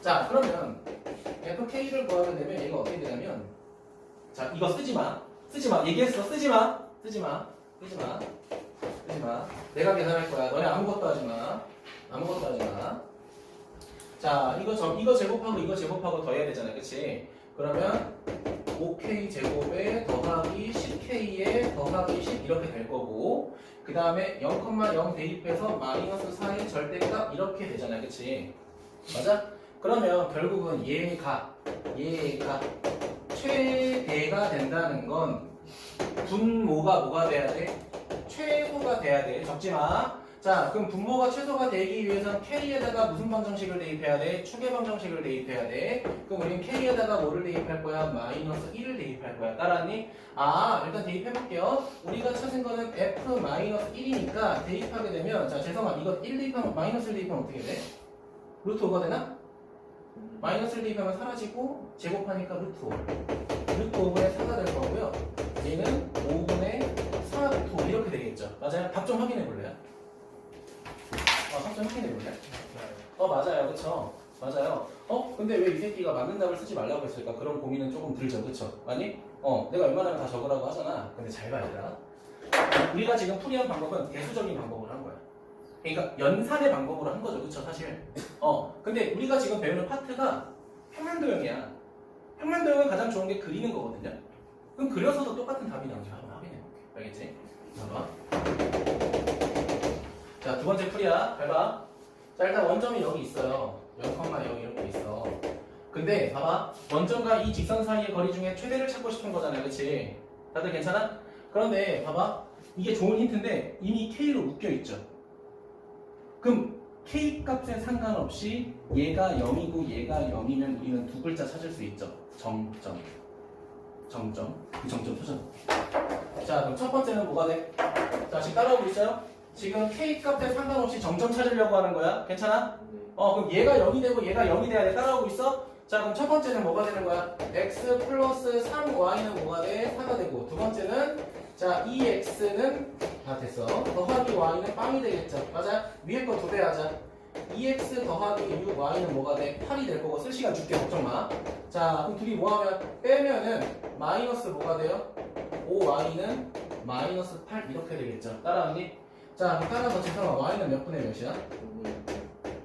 자, 그러면 fk를 구하게 되면 얘가 어떻게 되냐면, 자, 이거 쓰지 마. 얘기했어. 쓰지 마. 내가 계산할 거야. 너네 아무것도 하지 마. 자, 이거 제곱하고 이거 제곱하고 더해야 되잖아. 그치? 그러면 5k 제곱에 더하기 10k에 더하기 10 이렇게 될 거고, 그 다음에 0,0 대입해서 마이너스 4의 절대값 이렇게 되잖아. 그치? 맞아? 그러면 결국은 얘가 최대가 된다는 건 분모가 뭐가 돼야 돼? 최소가 돼야 돼. 적지 마. 자, 그럼 분모가 최소가 되기 위해서는 K에다가 무슨 방정식을 대입해야 돼? 추계 방정식을 대입해야 돼. 그럼 우린 K에다가 뭐를 대입할 거야? 마이너스 1을 대입할 거야. 따라하니? 아, 일단 대입해볼게요. 우리가 찾은 거는 F-1이니까 대입하게 되면, 자, 죄송합니다. 이거 1 대입하면, 마이너스 1 대입하면 어떻게 돼? 루트 5가 되나? 마이너스 1 대입하면 사라지고 제곱하니까 루트 5. 루트 5분의 4가 될 거고요. 얘는 5분의 4 루트 5 이렇게 되겠죠. 맞아요? 답 좀 확인해 볼래요? 답 좀 확인해 볼래요? 맞아요. 그쵸? 맞아요. 근데 왜 이 새끼가 맞는 답을 쓰지 말라고 했을까? 그런 고민은 조금 들죠. 그쵸? 아니? 내가 웬만하면 다 적으라고 하잖아. 근데 잘 봐야 돼. 우리가 지금 풀이한 방법은 대수적인 방법을 한 거야. 그러니까 연산의 방법으로 한 거죠. 그쵸? 사실. 근데 우리가 지금 배우는 파트가 평면도형이야. 평면도형은 가장 좋은 게 그리는 거거든요. 그럼 그려서도 똑같은 답이 나오지. 한번 확인해 볼게. 알겠지? 봐봐. 자, 두 번째 풀이야. 잘 봐. 자, 일단 원점이 여기 있어요. 0,0 이렇게 있어. 근데 봐봐. 원점과 이 직선 사이의 거리 중에 최대를 찾고 싶은 거잖아요. 그치? 다들 괜찮아? 그런데 봐봐. 이게 좋은 힌트인데 이미 K로 묶여 있죠. 그럼 K 값에 상관없이 얘가 0이고 얘가 0이면 우리는 두 글자 찾을 수 있죠. 정점. 그 정점 표정. 자, 그럼 첫 번째는 뭐가 돼? 자, 지금 따라오고 있어요? 지금 K 값에 상관없이 정점 찾으려고 하는 거야. 괜찮아? 그럼 얘가 0이 되고 얘가 0이 돼야 돼. 따라오고 있어? 자, 그럼 첫 번째는 뭐가 되는 거야? x 플러스 3y는 뭐가 돼? 4가 되고, 두 번째는 자, 2x는 다 됐어. 더하기 y는 빵이 되겠죠. 맞아? 위에 거 두 배 하자. 2x 더하기 6y는 뭐가 돼? 8이 될 거고, 쓸 시간 줄게. 걱정 마. 자, 그럼 둘이 뭐 하면 빼면은 마이너스 뭐가 돼요? 5y는 마이너스 8 이렇게 되겠죠. 따라하니? 자, 그럼 따라서 죄송합니다. y는 몇 분의 몇이야?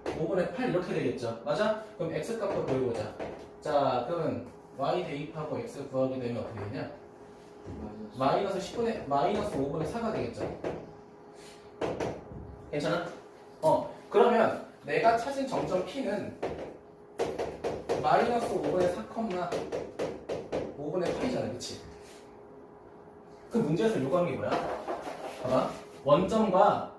5분의 8 이렇게 되겠죠. 맞아? 그럼 x 값도 보여보자. 자, 그러면 y 대입하고 x 구하게 되면 어떻게 되냐? 마이너스 5분의 4가 되겠죠. 괜찮아? 그러면 내가 찾은 정점 P는 마이너스 5분의 4, 5분의 8이잖아. 그치? 그 문제에서 요구한 게 뭐야? 봐봐. 원점과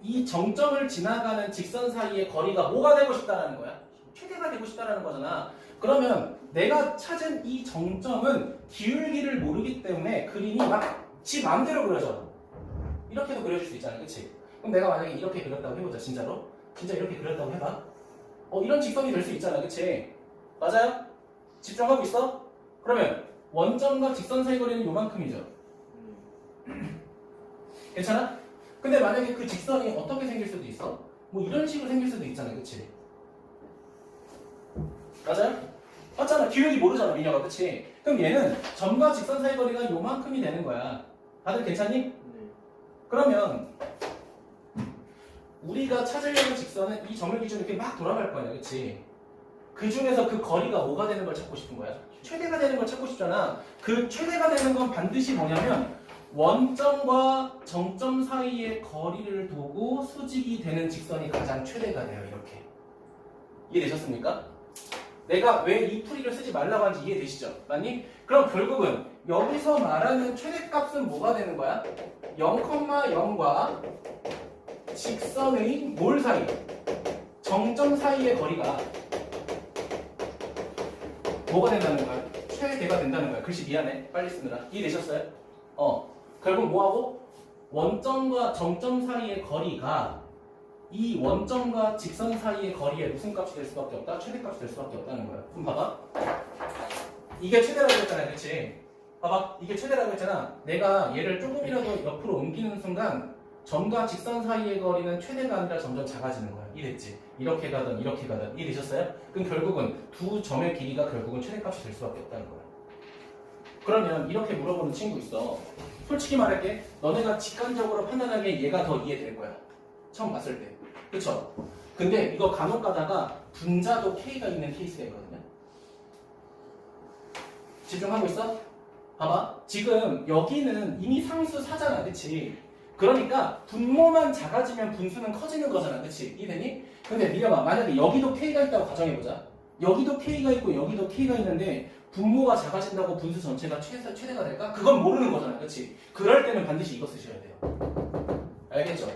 이 정점을 지나가는 직선 사이의 거리가 뭐가 되고 싶다라는 거야? 최대가 되고 싶다라는 거잖아. 그러면 내가 찾은 이 정점은 기울기를 모르기 때문에 그림이 막 지 마음대로 그려져. 이렇게도 그려줄 수 있잖아. 그치? 그럼 내가 만약에 이렇게 그렸다고 해보자. 진짜로? 진짜 이렇게 그렸다고 해봐. 이런 직선이 될 수 있잖아. 그치? 맞아요? 집중하고 있어? 그러면 원점과 직선 사이 거리는 요만큼이죠. 괜찮아? 근데 만약에 그 직선이 어떻게 생길 수도 있어? 뭐 이런 식으로 생길 수도 있잖아. 그치? 맞아요? 맞잖아. 기울기 모르잖아. 미녀가. 그치? 그럼 얘는 점과 직선 사이 거리가 요만큼이 되는 거야. 다들 괜찮니? 그러면 우리가 찾으려는 직선은 이 점을 기준으로 이렇게 막 돌아갈 거야. 그치? 그 중에서 그 거리가 뭐가 되는 걸 찾고 싶은 거야? 최대가 되는 걸 찾고 싶잖아. 그 최대가 되는 건 반드시 뭐냐면 원점과 정점 사이의 거리를 두고 수직이 되는 직선이 가장 최대가 돼요. 이렇게. 이해되셨습니까? 내가 왜 이 풀이를 쓰지 말라고 하는지 이해되시죠? 맞니? 그럼 결국은 여기서 말하는 최대값은 뭐가 되는 거야? 0,0과 직선의 뭘 사이? 정점 사이의 거리가 뭐가 된다는 거야? 최대가 된다는 거야. 글씨 미안해. 빨리 쓰느라. 이해되셨어요? 결국 뭐하고? 원점과 정점 사이의 거리가 이 원점과 직선 사이의 거리에 무슨 값이 될 수밖에 없다? 최대값이 될 수밖에 없다는 거야. 그럼 봐봐. 이게 최대라고 했잖아. 그치? 봐봐. 이게 최대라고 했잖아. 내가 얘를 조금이라도 옆으로 옮기는 순간 점과 직선 사이의 거리는 최대가 아니라 점점 작아지는 거야. 이해됐지? 이렇게 가든 이렇게 가든. 이해되셨어요? 그럼 결국은 두 점의 길이가 결국은 최대값이 될 수밖에 없다는 거야. 그러면 이렇게 물어보는 친구 있어. 솔직히 말할게. 너네가 직관적으로 판단하기에 얘가 더 이해될 거야. 처음 봤을 때. 그쵸? 근데 이거 간혹 가다가 분자도 K가 있는 케이스가 있거든요. 집중하고 있어? 봐봐. 지금 여기는 이미 상수 4잖아. 그치? 그러니까 분모만 작아지면 분수는 커지는 거잖아. 그치? 이해되니? 근데 미려봐. 만약에 여기도 K가 있다고 가정해보자. 여기도 K가 있고 여기도 K가 있는데 분모가 작아진다고 분수 전체가 최대가 될까? 그건 모르는 거잖아. 그치? 그럴 때는 반드시 이거 쓰셔야 돼요. 알겠죠?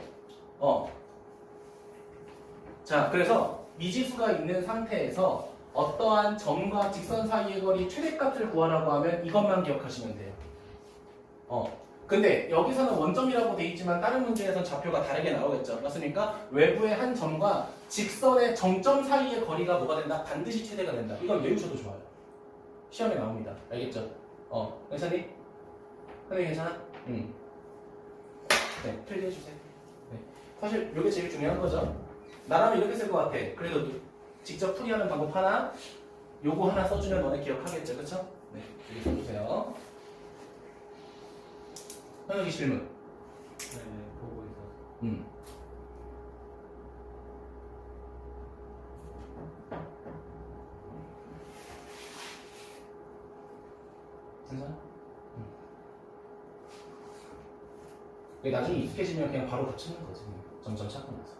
자, 그래서 미지수가 있는 상태에서 어떠한 점과 직선 사이의 거리 최대값을 구하라고 하면 이것만 기억하시면 돼요. 근데 여기서는 원점이라고 돼 있지만 다른 문제에서 좌표가 다르게 나오겠죠. 맞습니까? 외부의 한 점과 직선의 정점 사이의 거리가 뭐가 된다? 반드시 최대가 된다. 이건 외우셔도 좋아요. 시험에 나옵니다. 알겠죠? 괜찮니? 선생님 괜찮아? 네, 필기해주세요. 네. 사실 이게 제일 중요한 거죠. 나라면 이렇게 쓸 것 같아. 그래도 직접 풀이하는 방법 하나, 요거 하나 써주면 너네 기억하겠죠, 그쵸? 네, 여기 써주세요. 현욱이 질문. 네, 보고 있어서. 괜찮아? 나중에 익숙해지면 그냥 바로 붙이는 거지. 점점 찾고 나서.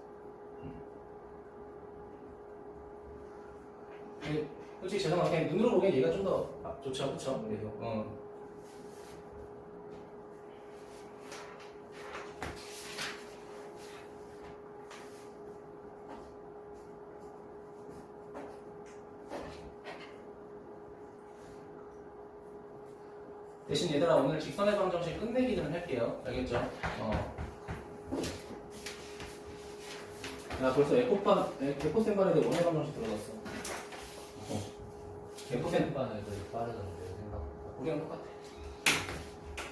솔직히 죄송하게 그냥 눈으로 보기엔 얘가 좀 더 좋죠, 그쵸? 그래도 대신 얘들아 오늘 직선의 방정식 끝내기는 할게요. 알겠죠? 나 벌써 에코센반에 대해 원의 방정식 들어갔어. 에코센반에도 빠르던데요, 생각보다. 우리랑 똑같아.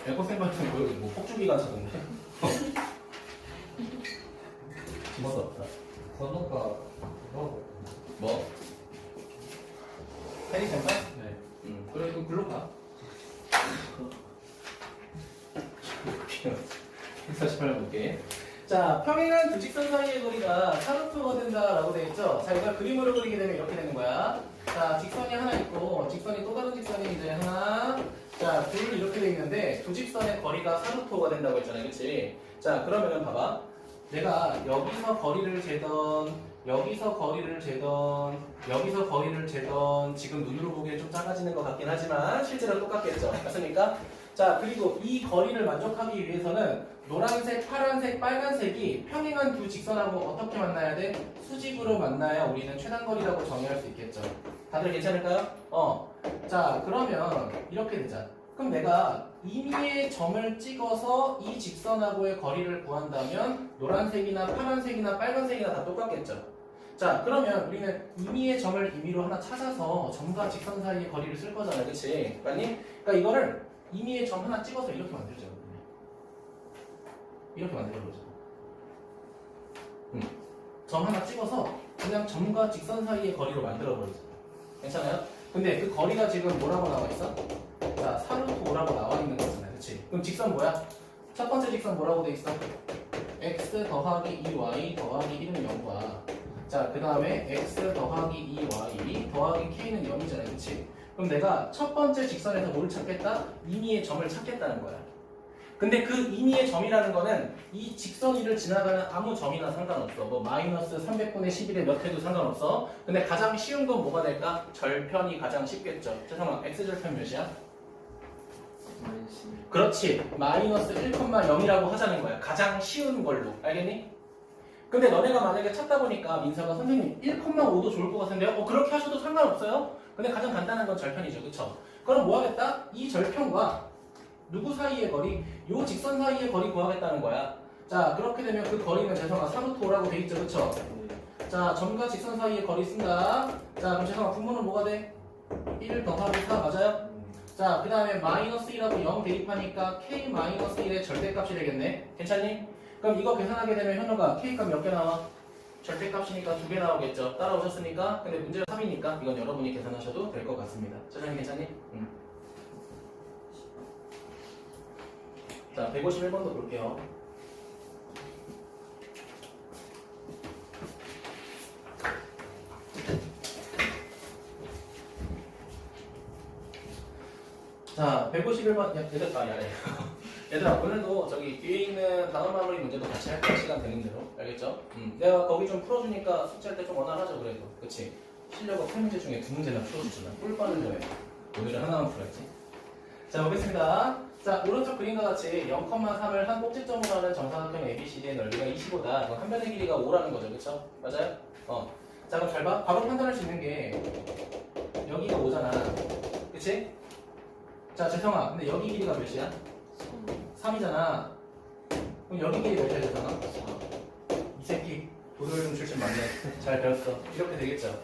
에코센반은 뭐 폭주기관 차던데? 진짜 없다. 번호가 뭐? 페리센반? 네. 그래 이거 글로 가. 148번 볼게. 자, 평행한 두 직선 사이의 거리가 사루트가 된다라고 되어 있죠. 자, 이걸 그림으로 그리게 되면 이렇게 되는 거야. 자, 직선이 하나 있고, 직선이 또 다른 직선이 이제 하나, 자, 둘 이렇게 되어 있는데 두 직선의 거리가 사루트가 된다고 했잖아요, 그렇지? 자, 그러면은 봐봐. 내가 여기서 거리를 재던, 여기서 거리를 재던, 여기서 거리를 재던, 지금 눈으로 보기엔 좀 작아지는 것 같긴 하지만 실제로 똑같겠죠. 맞습니까? 자, 그리고 이 거리를 만족하기 위해서는 노란색, 파란색, 빨간색이 평행한 두 직선하고 어떻게 만나야 돼? 수직으로 만나야 우리는 최단거리라고 정의할 수 있겠죠. 다들 괜찮을까요? 자, 그러면 이렇게 되자. 그럼 내가 임의의 점을 찍어서 이 직선하고의 거리를 구한다면 노란색이나 파란색이나 빨간색이나 다 똑같겠죠. 자, 그러면 우리는 임의의 점을 임의로 하나 찾아서 점과 직선 사이의 거리를 쓸 거잖아요. 그치? 맞니? 그러니까 이거를 임의의 점 하나 찍어서 이렇게 만들죠. 이렇게 만들어보죠. 점 하나 찍어서 그냥 점과 직선 사이의 거리로 만들어버리죠. 괜찮아요? 근데 그 거리가 지금 뭐라고 나와 있어? 자, 사루트 5라고 나와 있는 거잖아요. 그치? 그럼 직선 뭐야? 첫 번째 직선 뭐라고 돼 있어? x 더하기 2y 더하기 1은 0과 자, 그 다음에 x 더하기 2y 더하기 k는 0이잖아요. 그치? 그럼 내가 첫 번째 직선에서 뭘 찾겠다? 임의의 점을 찾겠다는 거야. 근데 그 임의의 점이라는 거는 이 직선 위를 지나가는 아무 점이나 상관없어. 뭐 마이너스 300분의 11의 몇 해도 상관없어. 근데 가장 쉬운 건 뭐가 될까? 절편이 가장 쉽겠죠. 죄송합니다. x절편 몇이야? 그렇지. 마이너스 1,0이라고 하자는 거야. 가장 쉬운 걸로. 알겠니? 근데 너네가 만약에 찾다 보니까 민서가 선생님 1,5도 좋을 것 같은데요? 그렇게 하셔도 상관없어요. 근데 가장 간단한 건 절편이죠. 그쵸? 그럼 뭐 하겠다? 이 절편과 누구 사이의 거리? 요 직선 사이의 거리 구하겠다는 거야. 자, 그렇게 되면 그 거리는 재성아 4루트5라고 돼 있죠. 그쵸? 자, 점과 직선 사이의 거리 쓴다. 자, 그럼 재성아 분모는 뭐가 돼? 1 더하기 4 맞아요? 자, 그 다음에 마이너스 1하고 0 대입하니까 k 마이너스 1의 절대값이 되겠네. 괜찮니? 그럼 이거 계산하게 되면 현호가 k값 몇 개 나와? 절대값이니까 2개 나오겠죠. 따라오셨으니까. 근데 문제가 3이니까 이건 여러분이 계산하셔도 될 것 같습니다. 차장님 괜찮니? 자, 151번도 볼게요. 자, 151번. 얘들아, 오늘도 저기 뒤에 있는 단어 마무리 문제도 같이 할 거야. 시간 되는 대로. 알겠죠? 내가 거기 좀 풀어주니까 숙제할 때 좀 원활하죠, 그래도. 그치? 실력은 8문제 중에 2문제나 풀어주잖아. 꿀빠는 거예요. 오늘은 하나만 풀었지. 자, 보겠습니다. 자, 오른쪽 그림과 같이 0,3을 한 꼭지점으로 하는 정사각형 ABCD의 넓이가 25다. 그럼 한 변의 길이가 5라는 거죠. 그쵸? 맞아요? 자, 그럼 잘 봐. 바로 판단할 수 있는 게 여기가 5잖아. 그치? 자, 재성아. 근데 여기 길이가 몇이야? 3이잖아. 그럼 여기 길이 몇이야, 재성아? 이 새끼. 도돌 출신 맞네. 잘 배웠어. 이렇게 되겠죠?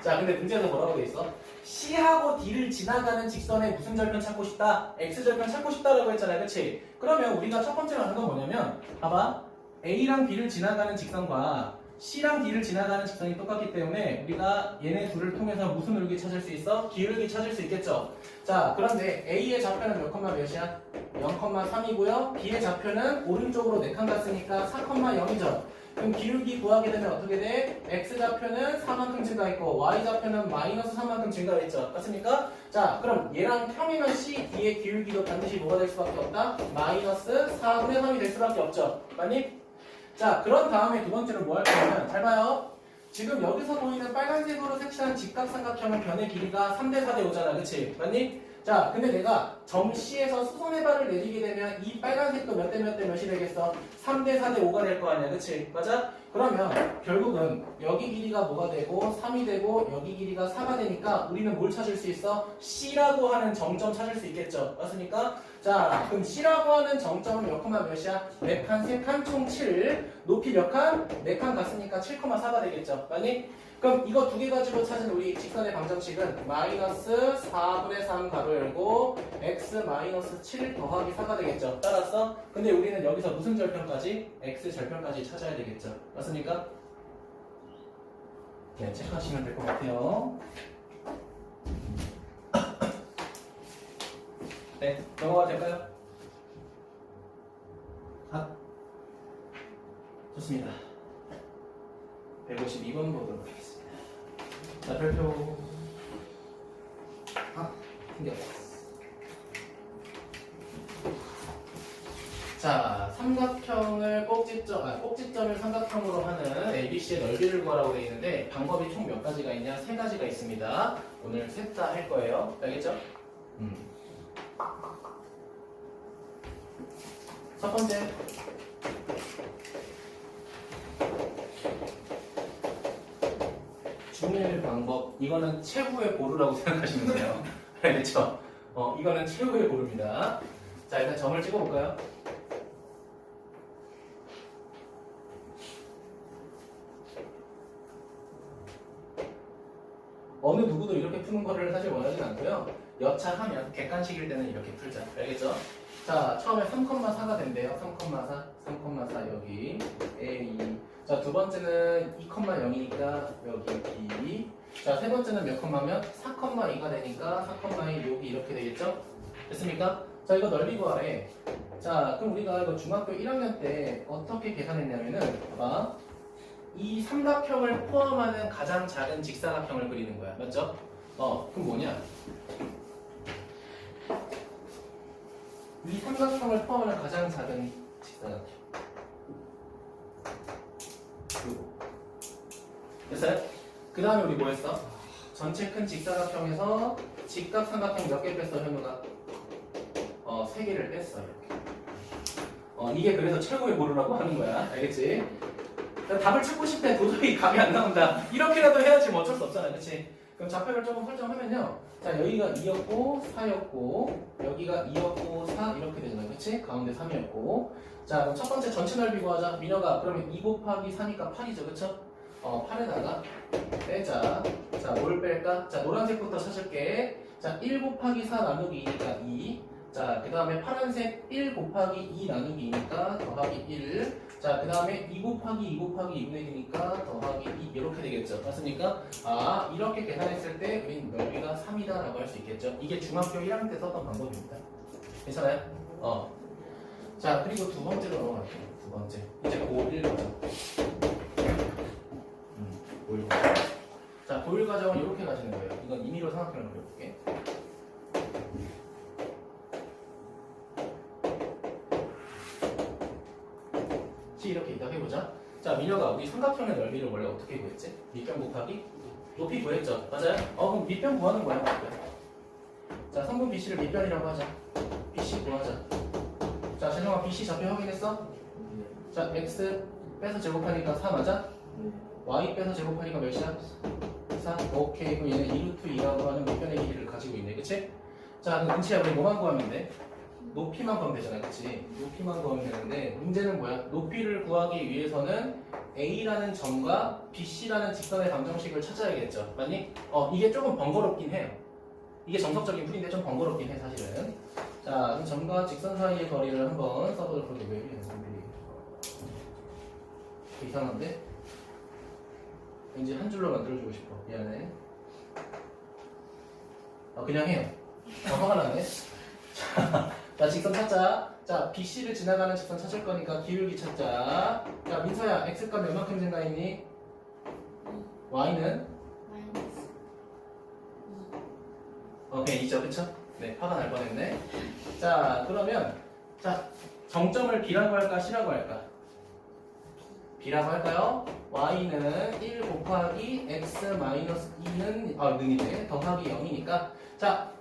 자, 근데 문제에서 뭐라고 돼 있어? C하고 D를 지나가는 직선에 무슨 절편 찾고 싶다? X절편 찾고 싶다라고 했잖아요. 그치? 그러면 우리가 첫 번째로 하는 건 뭐냐면 봐봐. A랑 B를 지나가는 직선과 C랑 D를 지나가는 직선이 똑같기 때문에 우리가 얘네 둘을 통해서 무슨 울기 찾을 수 있어? 기울기 찾을 수 있겠죠? 자, 그런데 A의 좌표는 몇 컴마 몇이야? 0,3이고요. B의 좌표는 오른쪽으로 4칸 갔으니까 4,0이죠. 그럼 기울기 구하게 되면 어떻게 돼? X좌표는 4만큼 증가했고 Y좌표는 마이너스 3만큼 증가했죠. 맞습니까? 자, 그럼 얘랑 평이면 C, D의 기울기도 반드시 뭐가 될 수밖에 없다? 마이너스 4분의 3이 될 수밖에 없죠. 맞니? 자, 그런 다음에 두 번째로 뭐 할 거냐면 잘 봐요. 지금 여기서 보이는 빨간색으로 색칠한 직각삼각형은 변의 길이가 3대 4대 5잖아. 그치? 맞니? 자, 근데 내가 점 C에서 수선의 발을 내리게 되면 이 빨간색도 몇 대 몇 대 몇이 되겠어? 3대 4대 5가 될 거 아니야. 그치? 맞아? 그러면 결국은 여기 길이가 뭐가 되고 3이 되고 여기 길이가 4가 되니까 우리는 뭘 찾을 수 있어? C라고 하는 정점 찾을 수 있겠죠. 맞습니까? 자, 그럼 C라고 하는 정점은 몇 컴마 몇이야? 4칸, 3칸, 총 7. 높이 몇 칸? 4칸 갔으니까 7,4가 되겠죠. 맞니? 그럼 이거 두 개 가지고 찾은 우리 직선의 방정식은 마이너스 4분의 3 가로 열고 x 마이너스 7 더하기 4가 되겠죠. 따랐어? 근데 우리는 여기서 무슨 절편까지? x 절편까지 찾아야 되겠죠. 맞습니까? 네, 체크하시면 될 것 같아요. 네, 넘어가도 될까요? 좋습니다. 152번 보도록 하겠습니다. 자, 별표. 생겼어. 자, 삼각형을 꼭지점을 삼각형으로 하는 ABC의 넓이를 구하라고 되어 있는데 방법이 총 몇 가지가 있냐? 3가지가 있습니다. 오늘 셋 다 할 거예요. 알겠죠? 첫 번째. 중일 방법. 이거는 최후의 고루라고 생각하시면 돼요. 알겠죠? 이거는 최후의 고루입니다. 자, 일단 점을 찍어볼까요? 어느 누구도 이렇게 푸는 거를 사실 원하진 않고요. 여차하면 객관식일 때는 이렇게 풀자. 알겠죠? 자, 처음에 3,4가 된대요. 3,4, 3,4 여기 A. 자, 두 번째는 2,0이니까 여기 B. 자, 세 번째는 몇 컴마면 4,2가 되니까 4,2 여기 이렇게 되겠죠? 됐습니까? 자, 이거 넓이 구하래. 자, 그럼 우리가 이거 중학교 1학년 때 어떻게 계산했냐면은 봐봐. 이 삼각형을 포함하는 가장 작은 직사각형을 그리는 거야. 맞죠? 그럼 뭐냐? 이 삼각형을 포함하는 가장 작은 직사각형. 요거. 됐어요? 그 다음에 우리 뭐 했어? 전체 큰 직사각형에서 직각 삼각형 몇 개 뺐어, 현우가? 3개를 뺐어, 이렇게. 이게 그래서 최고의 고르라고 하는 거야. 알겠지? 답을 찾고 싶대. 도저히 감이 안 나온다. 이렇게라도 해야지 뭐 어쩔 수 없잖아. 그치? 그럼 좌표를 조금 설정하면요. 자, 여기가 2였고, 4였고, 여기가 2였고, 4 이렇게 되잖아. 그치? 가운데 3이었고. 자, 그럼 첫 번째 전체 넓이 구하자. 민혁아, 그러면 2 곱하기 4니까 8이죠. 그쵸? 8에다가 빼자. 자, 뭘 뺄까? 자, 노란색부터 찾을게. 자, 1 곱하기 4 나누기 2니까 2. 자, 그 다음에 파란색 1 곱하기 2 나누기 2니까 더하기 1. 자, 그 다음에 2 곱하기 2 곱하기 2분의 1이니까 더하기 2 이렇게 되겠죠. 맞습니까? 이렇게 계산했을 때 우린 넓이가 3이다 라고 할 수 있겠죠. 이게 중학교 1학년 때 썼던 방법입니다. 괜찮아요? 자, 그리고 두 번째로 넘어갈게요. 두 번째. 이제 고1 과정. 고1 과정. 자, 고1 과정은 이렇게 가시는 거예요. 이건 임의로 삼각형을 그려볼게. 이렇게 이따 해보자. 자, 민혁아, 우리 삼각형의 넓이를 원래 어떻게 구했지? 밑변 곱하기 높이 구했죠. 맞아요? 그럼 밑변 구하는 거야. 자, 성분 BC를 밑변이라고 하자. BC 구하자. 자, 재성아, BC 좌표 확인했어? 자, X 빼서 제곱하니까 4 맞아? Y 빼서 제곱하니까 몇이야? 4. 오케이. 그럼 얘는 2루트 2라고 하는 밑변의 길이를 가지고 있네. 그치? 자, 그럼 은치야, 우리 뭐만 구하면 돼? 높이만 구하면 되잖아. 그치? 높이만 구하면 되는데 문제는 뭐야? 높이를 구하기 위해서는 A라는 점과 BC라는 직선의 방정식을 찾아야겠죠. 맞니? 이게 조금 번거롭긴 해요. 이게 정석적인 풀인데 좀 번거롭긴 해 사실은. 자, 그럼 점과 직선 사이의 거리를 한번 써보도록 할게요. 왜 이래? 이상한데? 왠지 한 줄로 만들어주고 싶어. 미안해. 그냥 해요. 화가 나네. 자, 직선 찾자. 자, BC를 지나가는 직선 찾을 거니까 기울기 찾자. 자, 민서야, X값 몇만큼 증가했니? Y는? 마이너스 오케이, 2죠, 그쵸? 네, 화가 날 뻔했네. 자, 그러면, 자, 정점을 B라고 할까, C라고 할까? B라고 할까요? Y는 1 곱하기 X 마이너스 2는, 는이네. 더하기 0이니까. 자,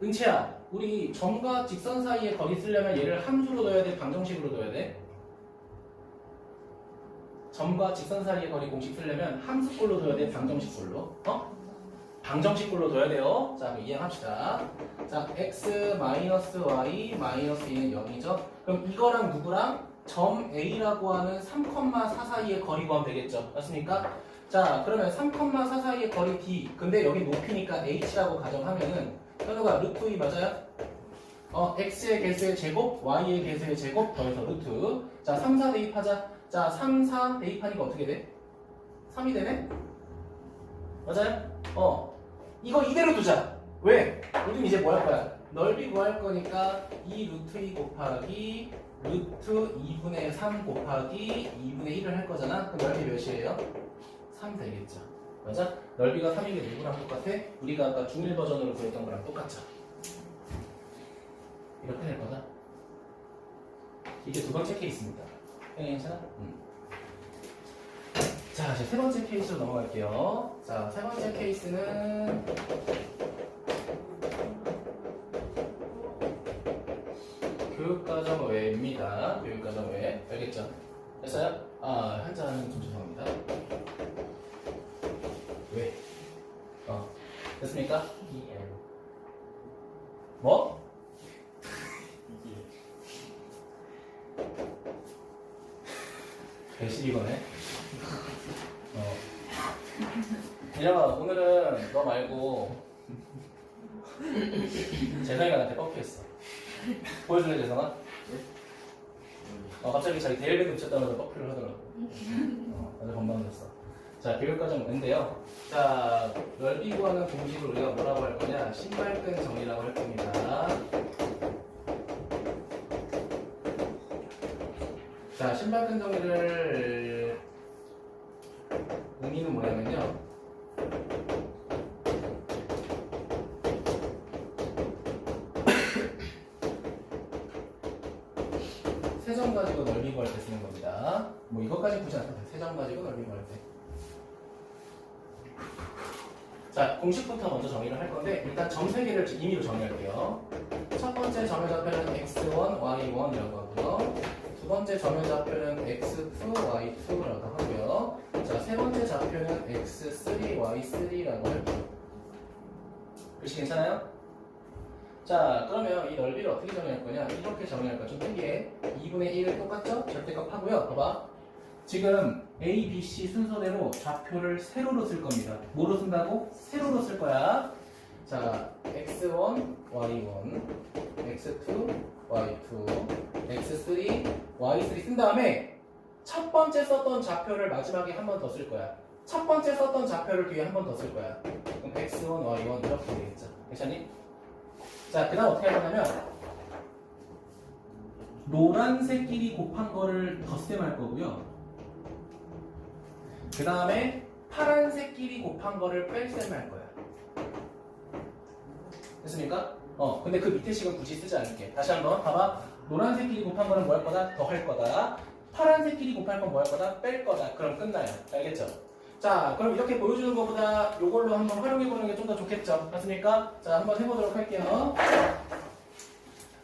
은채야, 우리 점과 직선 사이의 거리 쓰려면 얘를 함수로 넣어야 돼? 방정식으로 넣어야 돼? 점과 직선 사이의 거리 공식 쓰려면 함수꼴로 넣어야 돼? 방정식꼴로? 방정식꼴로 둬야 돼요. 자, 그럼 이해합시다. 자, x 마이너스 y 마이너스 2는 0이죠. 그럼 이거랑 누구랑 점 A라고 하는 3,4 사이의 거리 구하면 되겠죠. 맞습니까? 자, 그러면 3,4 사이의 거리 D. 근데 여기 높이니까 H라고 가정하면은 현우가 루트 2 맞아요? x의 개수의 제곱, y의 개수의 제곱 더해서 루트. 자, 3, 4 대입하자. 자, 3, 4 대입하니까 어떻게 돼? 3이 되네? 맞아요? 이거 이대로 두자. 왜? 우리는 이제 뭐 할 거야? 넓이 구할 거니까 2 루트 2 곱하기 루트 2분의 3 곱하기 2분의 1을 할 거잖아. 그럼 넓이 몇이에요? 3 되겠죠. 맞아? 넓이가 3인 게 누구랑 똑같아? 우리가 아까 중1 버전으로 구했던 거랑 똑같죠. 이렇게 될 거다. 이게 두 번째 케이스입니다. 괜찮아? 자, 이제 세 번째 케이스로 넘어갈게요. 자, 세 번째 케이스는 교육과정 외입니다. 교육과정 외. 알겠죠? 됐어요? 한자는 좀 죄송합니다. 왜? 됐습니까? 뭐? 배실이거네. 이래봐, 오늘은 너 말고 재성이가 나한테 뻑큐했어. 보여줄래, 재성아? 갑자기 자기 대일밴드 붙였다면서 뻑큐를 하더라고. 아주 건방졌어. 자, 교육과정 인데요. 자, 넓이 구하는 공식을 우리가 뭐라고 할 거냐? 신발끈 정리라고 할 겁니다. 자, 신발끈 정리를 의미는 뭐냐면요. 세 점 가지고 넓이 구할 때 쓰는 겁니다. 뭐 이것까지 굳이 안 써도 돼. 세 점 가지고 넓이 구할 때. 자, 공식부터 먼저 정의를 할 건데 일단 점 3개를 임의로 정의할게요. 첫 번째 점의 좌표는 x1, y1이라고 하고요. 두 번째 점의 좌표는 x2, y2라고 하고요. 자, 세 번째 좌표는 x3, y3라고 할게요. 글씨 괜찮아요? 자, 그러면 이 넓이를 어떻게 정의할 거냐? 이렇게 정의할 거야. 좀 특이해. 2분의 1은 똑같죠? 절대값 하고요. 봐봐. 지금 A, B, C 순서대로 좌표를 세로로 쓸 겁니다. 뭐로 쓴다고? 세로로 쓸 거야. 자, x1, y1, x2, y2, x3, y3 쓴 다음에 첫 번째 썼던 좌표를 마지막에 한 번 더 쓸 거야. 첫 번째 썼던 좌표를 뒤에 한 번 더 쓸 거야. 그럼 x1, y1 이렇게 되겠죠. 괜찮니? 자, 그 다음 어떻게 할 거냐면 노란색끼리 곱한 거를 덧셈 할 거고요. 그 다음에 파란색끼리 곱한 거를 뺄셈 할 거야. 됐습니까? 근데 그 밑에 식은 굳이 쓰지 않을게. 다시 한번 봐봐. 노란색끼리 곱한 거는 뭐 할 거다? 더 할 거다. 파란색끼리 곱할 건 뭐 할 거다? 뺄 거다. 그럼 끝나요. 알겠죠? 자, 그럼 이렇게 보여주는 것보다 이걸로 한번 활용해보는 게 좀 더 좋겠죠? 맞습니까? 자, 한번 해보도록 할게요.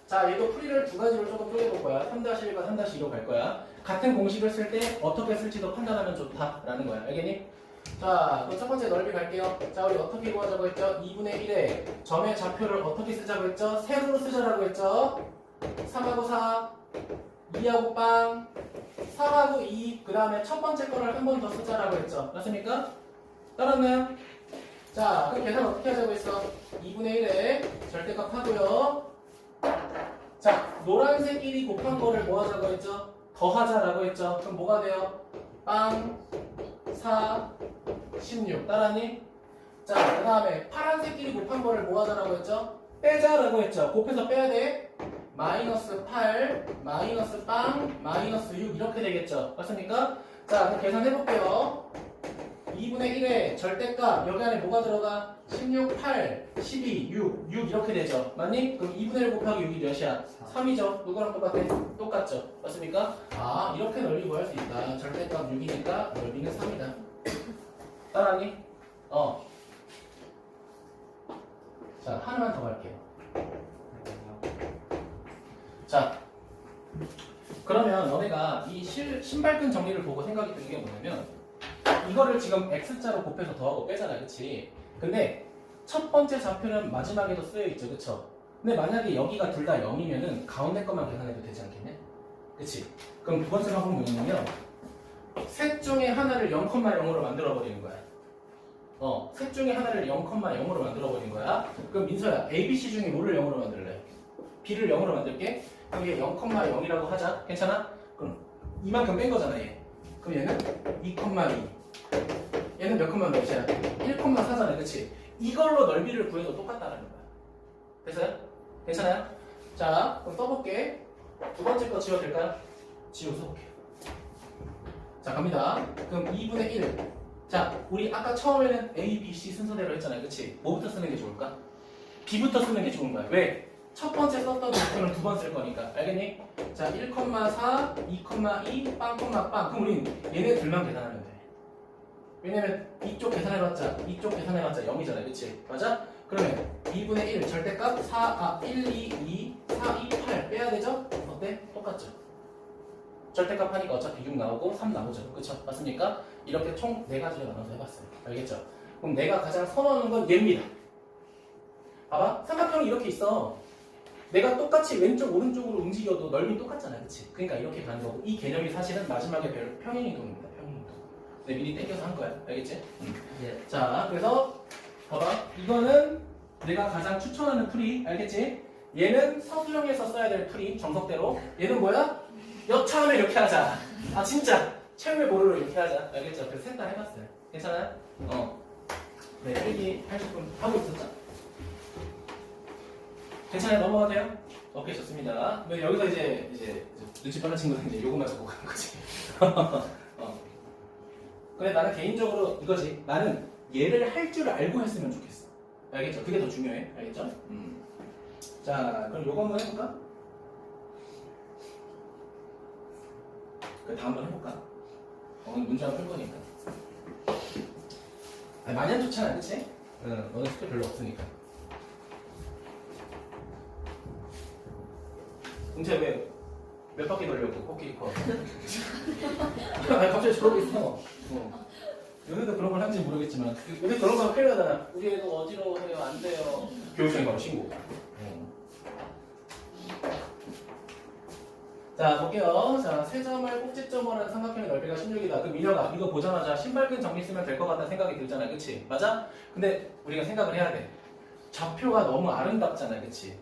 자, 얘도 풀이를 두 가지로 조금 쪼개볼 거야. 3-1과 3-2로 갈 거야. 같은 공식을 쓸 때 어떻게 쓸지도 판단하면 좋다라는 거야. 알겠니? 자, 그럼 첫 번째 넓이 갈게요. 자, 우리 어떻게 구하자고 했죠? 2분의 1에 점의 좌표를 어떻게 쓰자고 했죠? 세로로 쓰자라고 했죠? 3하고 4, 2하고 빵, 4하고 2, 그 다음에 첫 번째 거를 한 번 더 쓰자라고 했죠? 맞습니까? 따랐나요? 자, 그럼 계산 어떻게 하자고 했어? 2분의 1에 절대값 하고요. 자, 노란색끼리 곱한 거를 뭐 하자고 했죠? 더하자라고 했죠? 그럼 뭐가 돼요? 빵, 4, 16. 따라니? 자, 그 다음에 파란색끼리 곱한 거를 뭐 하자라고 했죠? 빼자라고 했죠? 곱해서 빼야 돼. 마이너스 8, 마이너스 빵, 마이너스 6 이렇게 되겠죠? 맞습니까? 자, 그럼 계산해볼게요. 2분의 1의 절대값 여기 안에 뭐가 들어가? 16, 8, 12, 6 이렇게 되죠? 맞니? 그럼 2분의 1 곱하기 6이 몇이야? 3이죠? 누구랑 똑같아? 똑같죠? 맞습니까? 아, 이렇게 넓이 구할 수 있다. 절대값 6이니까 넓이는 3이다. 따라하니? 자, 하나만 더 갈게요. 자, 그러면 너네가 이 신발끈 정리를 보고 생각이 드는 게 뭐냐면 이거를 지금 X자로 곱해서 더하고 빼잖아, 그치? 근데 첫 번째 좌표는 마지막에도 쓰여있죠, 그쵸? 근데 만약에 여기가 둘 다 0이면은 가운데 것만 계산해도 되지 않겠네? 그치? 그럼 두 번째 방법은 뭐냐면 셋 중에 하나를 0,0으로 만들어버리는 거야. 셋 중에 하나를 0,0으로 만들어버린 거야. 그럼 민서야, A, B, C 중에 뭐를 0으로 만들래? B를 0으로 만들게? 그럼 얘 0,0이라고 하자. 괜찮아? 그럼 이만큼 뺀 거잖아, 얘. 그럼 얘는 2,2. 얘는 몇 컴마 몇이야? 1,4잖아, 그치? 이걸로 넓이를 구해도 똑같다라는 거야. 됐어요? 괜찮아요? 자, 그럼 써볼게. 두 번째 거 지워도 될까요? 지우고 써볼게요. 자, 갑니다. 그럼 2분의 1. 자, 우리 아까 처음에는 A, B, C 순서대로 했잖아요, 그치? 뭐부터 쓰는 게 좋을까? B부터 쓰는 게 좋은 거야. 왜? 첫 번째 썼던 좌표는 두 번 쓸 거니까. 알겠니? 자, 1,4, 2,2, 빵, 빵. 그럼 우린 얘네들만 계산하면 돼. 왜냐면 이쪽 계산해봤자 이쪽 계산해봤자 0이잖아요. 그치? 맞아? 그러면 2분의 1 절대값 1, 2, 2, 4, 2, 8 빼야 되죠? 어때? 똑같죠? 절대값 하니까 어차피 6 나오고 3 나오죠. 그쵸? 맞습니까? 이렇게 총 4가지로 나눠서 해봤어요. 알겠죠? 그럼 내가 가장 선호하는 건 얘입니다. 봐봐. 삼각형이 이렇게 있어. 내가 똑같이 왼쪽 오른쪽으로 움직여도 넓이 똑같잖아, 그치? 그러니까 이렇게 가는 거고 이 개념이 사실은 마지막에 배울 평행이동입니다. 평행이동. 내가 미리 땡겨서 한 거야, 알겠지? 예. 자, 그래서 봐봐, 이거는 내가 가장 추천하는 풀이, 알겠지? 얘는 서술형에서 써야 될 풀이 정석대로. 얘는 뭐야? 여차하면 이렇게 하자. 아 진짜 최후의 보루로 이렇게 하자, 알겠죠? 그래서 셋 다 해봤어요. 괜찮아요? 네, 일기 80분 하고 있었죠? 괜찮아요? 넘어가도 돼요? 오케이, 좋습니다. 근데 여기서 이제 눈치 빠른 친구는 이제 요것만 적고 가는 거지. 근데 나는 개인적으로 이거지. 나는 얘를 할 줄 알고 했으면 좋겠어. 알겠죠? 그게 더 중요해. 알겠죠? 자, 그럼 요거 한번 해볼까? 다 한번 해볼까? 오늘 문제 한번 풀 거니까. 아니, 많이 안 좋잖아, 그치? 응, 오늘 숙제 별로 없으니까. 문제 몇 바퀴 돌려고 코끼리 코. 아니, 갑자기 저러고 있어. 요새도 그런 걸 하는지 모르겠지만 요새 그런 거 필요하잖아. 우리 애도 어지러워해요. 안 돼요. 교육생이 바로 신고. 자, 볼게요. 자, 세 점을 꼭지점으로 하는 삼각형의 넓이가 16이다. 그럼 민혁아, 이거 보자마자 신발끈 정리 쓰면 될 것 같다는 생각이 들잖아. 그치? 맞아? 근데 우리가 생각을 해야 돼. 좌표가 너무 아름답잖아. 그치?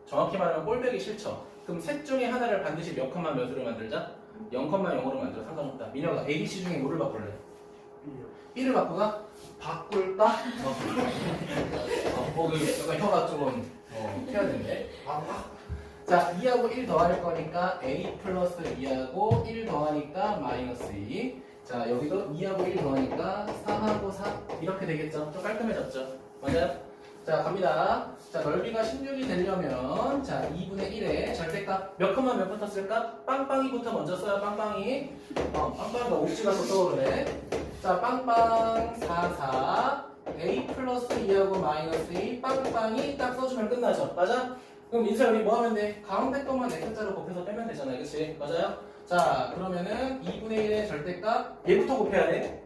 정확히 말하면 꼴배기 싫죠? 그럼 셋 중에 하나를 반드시 몇 컴마 몇으로 만들자? 0,0으로 만들어. 상관없다. 민혁아, A, B, C 중에 뭐를 바꿀래? B를 바꾸가? 바꿀까? 그 약간 혀가 좀 해야 되는데. 자, 2하고 1 더할 거니까 A 플러스 2하고 1 더하니까 마이너스 2. 자, 여기도 2하고 1 더하니까 3하고 4 이렇게 되겠죠? 좀 깔끔해졌죠? 맞아요? 자, 갑니다. 자, 넓이가 16이 되려면 자, 2분의 1에 절대값 몇 컴마 몇부터 쓸까? 빵빵이부터 먼저 써요. 빵빵이. 빵빵이가 옥지가 또 떠오르네. 자, 빵빵 4, 4 A 플러스 2하고 마이너스 2 빵빵이 딱 써주면 끝나죠. 맞아? 그럼 민수야 우리 뭐 하면 돼? 가운데 것만 X자로 곱해서 빼면 되잖아요. 그치? 맞아요? 자, 그러면은 2분의 1의 절대값 얘부터 곱해야 돼.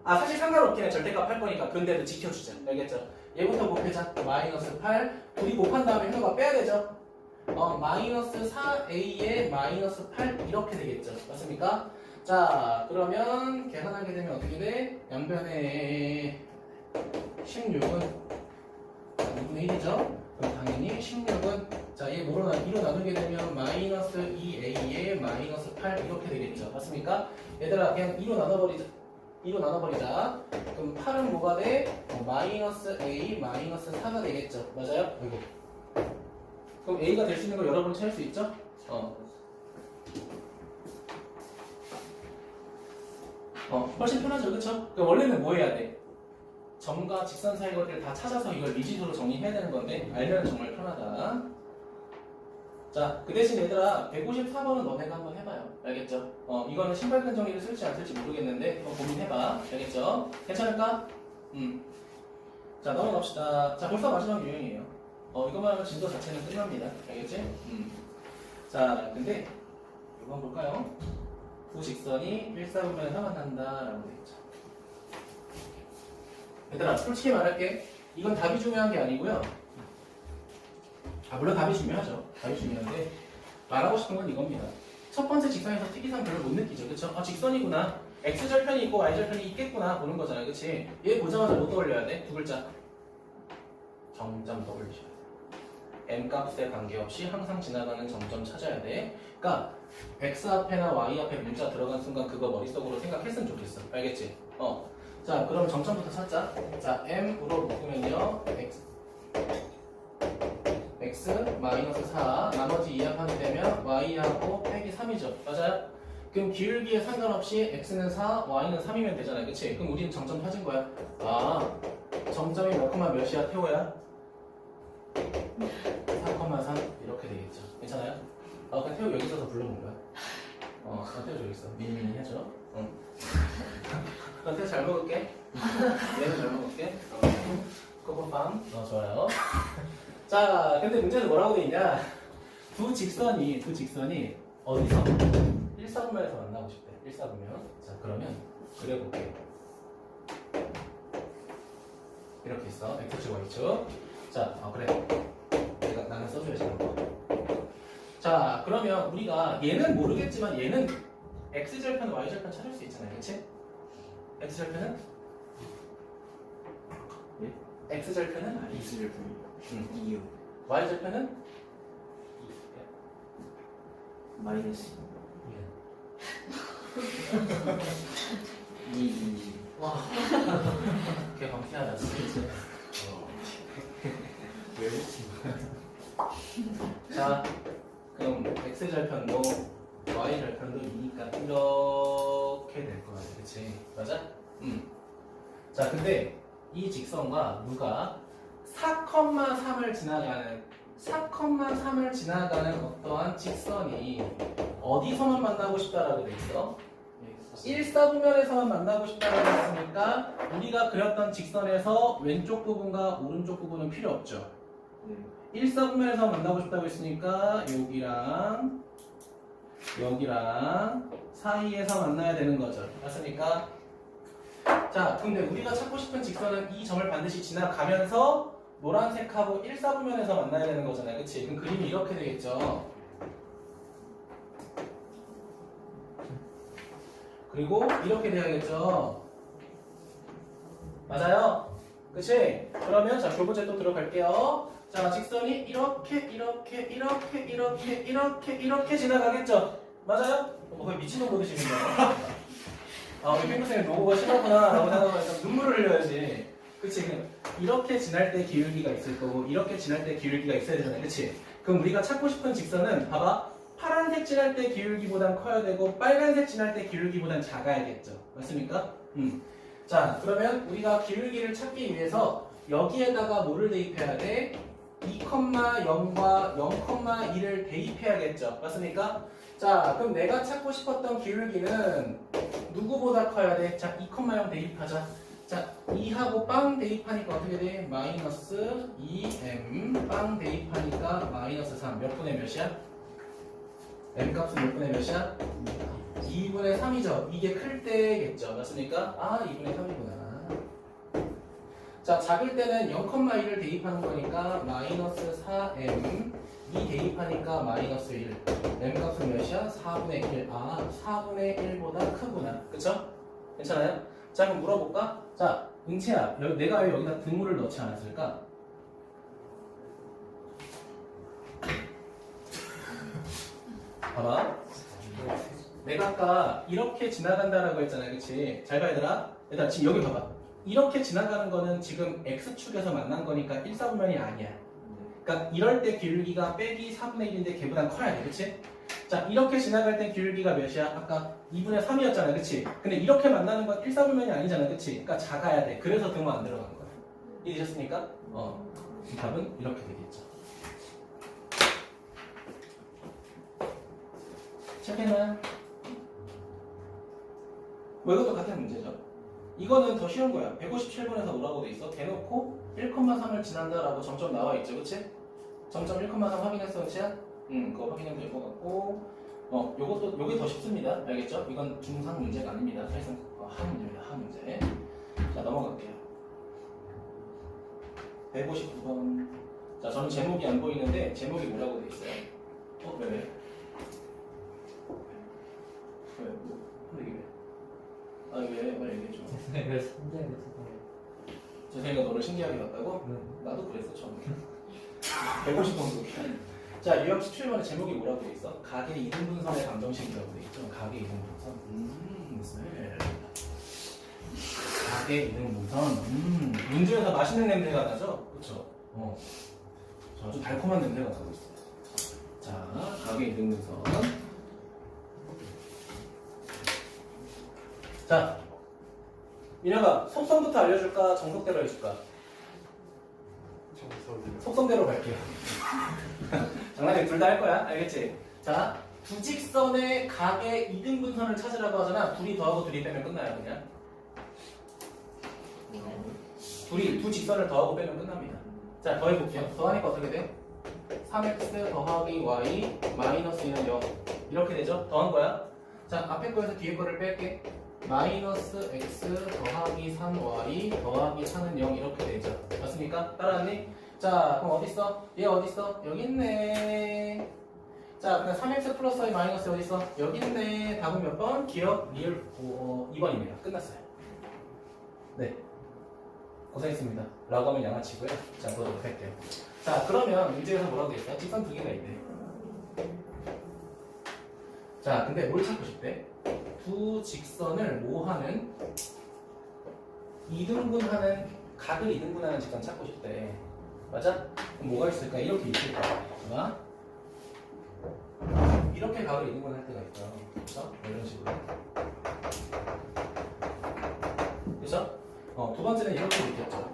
사실 상관없긴 해. 절대값 할 거니까. 근데도 지켜주자. 알겠죠? 얘부터 곱해자. 마이너스 8 둘이 곱한 다음에 현우가 빼야 되죠? 마이너스 4A에 마이너스 8 이렇게 되겠죠. 맞습니까? 자, 그러면 계산하게 되면 어떻게 돼? 양변에 16은 2분의 1이죠? 그럼 당연히 16은 자, 얘 뭐로 2로 나누게 되면 마이너스 2A에 마이너스 8 이렇게 되겠죠. 맞습니까? 얘들아 그냥 2로 나눠버리자. 그럼 8은 뭐가 돼? 마이너스 A 마이너스 4가 되겠죠. 맞아요? 아이고. 그럼 A가 될 수 있는 걸 여러분 찾을 수 있죠? 훨씬 편하죠. 그쵸? 그럼 원래는 뭐 해야 돼? 점과 직선 사이 거리를 다 찾아서 이걸 미지수로 정리해야 되는 건데 알면 정말 편하다. 자, 그 대신 얘들아 154번은 너네가 한번 해봐요. 알겠죠? 이거는 신발끈 정리를 쓸지 안 쓸지 모르겠는데 한번 고민해봐. 알겠죠? 괜찮을까? 자, 넘어갑시다. 자, 벌써 마지막 유형이에요. 이것만 하면 진도 자체는 끝납니다. 알겠지? 자, 근데 이거 한번 볼까요? 두 직선이 1사분면에서 만난다라고 되어있죠. 얘들아, 솔직히 말할게. 이건 답이 중요한 게 아니고요. 물론 답이 중요하죠. 답이 중요한데 말하고 싶은 건 이겁니다. 첫 번째 직선에서 특이상 별로 못 느끼죠. 그쵸? 직선이구나. X절편이 있고 Y절편이 있겠구나 보는 거잖아요. 그치? 얘 보자마자 뭐 떠올려야 돼? 두 글자. 점점 떠올리셔야 돼. M 값에 관계없이 항상 지나가는 점점 찾아야 돼. 그러니까 X 앞에나 Y 앞에 문자 들어간 순간 그거 머릿속으로 생각했으면 좋겠어. 알겠지? 자, 그럼 점점부터 찾자. 자, M으로 묶으면요. X 마이너스 4 나머지 2합하게 되면 Y하고 빼기 3이죠. 맞아요? 그럼 기울기에 상관없이 X는 4, Y는 3이면 되잖아요. 그치? 그럼 우리는 점점 찾은 거야. 점점이 몇 콤마 몇이야, 태호야? 4,3 이렇게 되겠죠. 괜찮아요? 그냥 태호 여기 있어서 불러본 거야. 태호 저기 있어. 미니미니 해줘. 태호 잘 먹을게. 얘는 잘 먹을게. 코코팜. 좋아요. 자, 근데 문제는 뭐라고 돼 있냐? 두 직선이 어디서? 1사분면에서 만나고 싶대. 1사분면. 자, 그러면 그려볼게요. 이렇게 있어. X축, Y축. 자, 그래. 나는 써줘야지. 자, 그러면 우리가 얘는 모르겠지만 얘는 X절편, Y절편 찾을 수 있잖아요. 그치? X절편은? 예? X절편은? X절편이요. 2요. Y절편은? 마이너스 2. 2. 와. 걔 방피하다. 진짜. 왜 웃지? 자, 그럼 X절편도 Y절편도 2니까 이렇게 될 거 같아. 그치? 맞아? 자, 근데 이 직선과 누가 4,3을 지나가는 어떠한 직선이 어디서만 만나고 싶다라고 돼 있어? 1사분면에서만 만나고 싶다라고 했으니까 우리가 그렸던 직선에서 왼쪽 부분과 오른쪽 부분은 필요 없죠. 1사분면에서 만나고 싶다고 했으니까 여기랑 여기랑 사이에서 만나야 되는 거죠. 맞습니까? 자, 근데 우리가 찾고 싶은 직선은 이 점을 반드시 지나가면서 노란색하고 1사분면에서 만나야 되는 거잖아요. 그치? 그럼 그림이 이렇게 되겠죠. 그리고 이렇게 돼야겠죠. 맞아요? 그치? 그러면 자, 교보제 또 들어갈게요. 자, 직선이 이렇게 지나가겠죠? 맞아요? 거의 미친놈 보듯이 있네요. 아, 우리 핑크쌤이 노고가 심하구나 라고 생각하니까 눈물을 흘려야지. 그치? 이렇게 지날 때 기울기가 있을 거고 이렇게 지날 때 기울기가 있어야 되잖아요. 그치? 그럼 우리가 찾고 싶은 직선은 봐봐. 파란색 지날 때 기울기보단 커야 되고 빨간색 지날 때 기울기보단 작아야겠죠. 맞습니까? 자, 그러면 우리가 기울기를 찾기 위해서 여기에다가 뭐를 대입해야 돼? 2,0과 0,1을 대입해야겠죠. 맞습니까? 자, 그럼 내가 찾고 싶었던 기울기는 누구보다 커야 돼? 자, 2,0 대입하자. 자, 2하고 빵 대입하니까 어떻게 돼? 마이너스 2m 빵 대입하니까 마이너스 3. 몇 분의 몇이야? m 값은 몇 분의 몇이야? 2분의 3이죠. 이게 클 때겠죠. 맞습니까? 아, 2분의 3이구나. 자, 작을 때는 0,1을 대입하는 거니까 마이너스 4m 2 대입하니까 마이너스 1. m 값은 몇이야? 4분의 1. 아, 4분의 1보다 크구나. 그쵸? 괜찮아요? 자, 그럼 물어볼까? 자, 은채야, 내가 왜 여기다 등호를 넣지 않았을까? 봐봐. 내가 아까 이렇게 지나간다라고 했잖아. 그치? 잘 봐, 얘들아. 얘들아, 지금 여기 봐봐. 이렇게 지나가는 거는 지금 X축에서 만난 거니까 1사분면이 아니야. 그러니까 이럴 때 기울기가 빼기 4분의 1인데 걔보단 커야 돼. 그치? 자, 이렇게 지나갈 땐 기울기가 몇이야? 아까 2분의 3이었잖아. 그치? 근데 이렇게 만나는 건 1사분면이 아니잖아. 그치? 그러니까 작아야 돼. 그래서 등호 안 들어간 거야. 이해되셨습니까? 답은 이렇게 되겠죠. 체크해놔요. 뭐 이것도 같은 문제죠. 이거는 더 쉬운 거야. 157번에서 뭐라고 돼 있어? 대놓고 1,3을 지난다라고 점점 나와 있죠. 그치? 점점 1,3 확인했어, 그치야? 그거 확인하면 될 것 같고, 요게 더 쉽습니다. 알겠죠? 이건 중상 문제가 아닙니다. 사실상 한 문제입니다. 한 문제. 자, 넘어갈게요. 159번. 자, 저는 제목이 안 보이는데 제목이 뭐라고 돼 있어요? 왜? 왜? 근데 이게 왜? 아, 왜? 빨리 얘기해줘. 그래서 혼자에서 재생이가 너를 신기하게 봤다고? 네. 나도 그랬어, 처음에. 150번. 자, 유형 17번의 제목이 뭐라고 돼 있어? 가계 이등분선의 감정식이라고 돼 있죠. 가계 이등분선. 무슨 가계 이등분선. 문제에서 맛있는 냄새가 나죠? 그쵸? 자, 아주 달콤한 냄새가 나고 있어요. 자, 가계 이등분선. 자, 민혁아, 속성부터 알려줄까? 정석대로 해줄까? 속성대로 갈게요. 장난이 둘 다 할 거야. 알겠지? 자, 두 직선의 각의 이등분선을 찾으라고 하잖아. 둘이 더하고 둘이 빼면 끝나요, 그냥. 두 직선을 더하고 빼면 끝납니다. 자, 더해볼게요. 더하니까 어떻게 돼? 3x 더하기 y 마이너스 2는 0. 이렇게 되죠? 더한 거야. 자, 앞에 거에서 뒤에 거를 뺄게. 마이너스 x 더하기 3y 더하기 4는 0 이렇게 되죠. 맞습니까? 따라왔니? 자, 그럼 어딨어? 얘 어딨어? 여기 있네. 자, 그냥 3x 플러스 y 마이너스 어딨어? 여기 있네. 답은 몇 번? 기억? 리을 2번입니다. 끝났어요. 네. 고생했습니다. 라고 하면 양아치고요. 자, 보도록 할게요. 자, 그러면 문제에서 뭐라고 돼 있어요? 직선 두 개가 있네. 자, 근데 뭘 찾고 싶대? 두 직선을 뭐 하는? 이등분하는, 각을 이등분하는 직선 찾고 싶대. 맞아? 그럼 뭐가 있을까? 이렇게 있을 거야. 봐. 이렇게 각을 이등분할 때가 있죠. 그렇죠? 이런 식으로. 그렇죠? 두 번째는 이렇게도 있겠죠.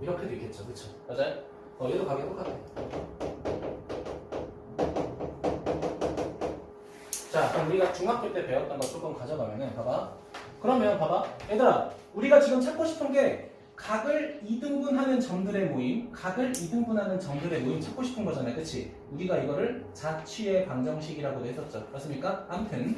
이렇게도 있겠죠. 그렇죠? 맞아요? 얘도 각이 똑같아. 그럼 우리가 중학교 때 배웠던 거 조금 가져가면은 봐봐. 그러면 봐봐. 얘들아, 우리가 지금 찾고 싶은 게 각을 이등분하는 점들의 모임, 각을 이등분하는 점들의 모임 찾고 싶은 거잖아요. 그치? 우리가 이거를 자취의 방정식이라고도 했었죠. 맞습니까? 아무튼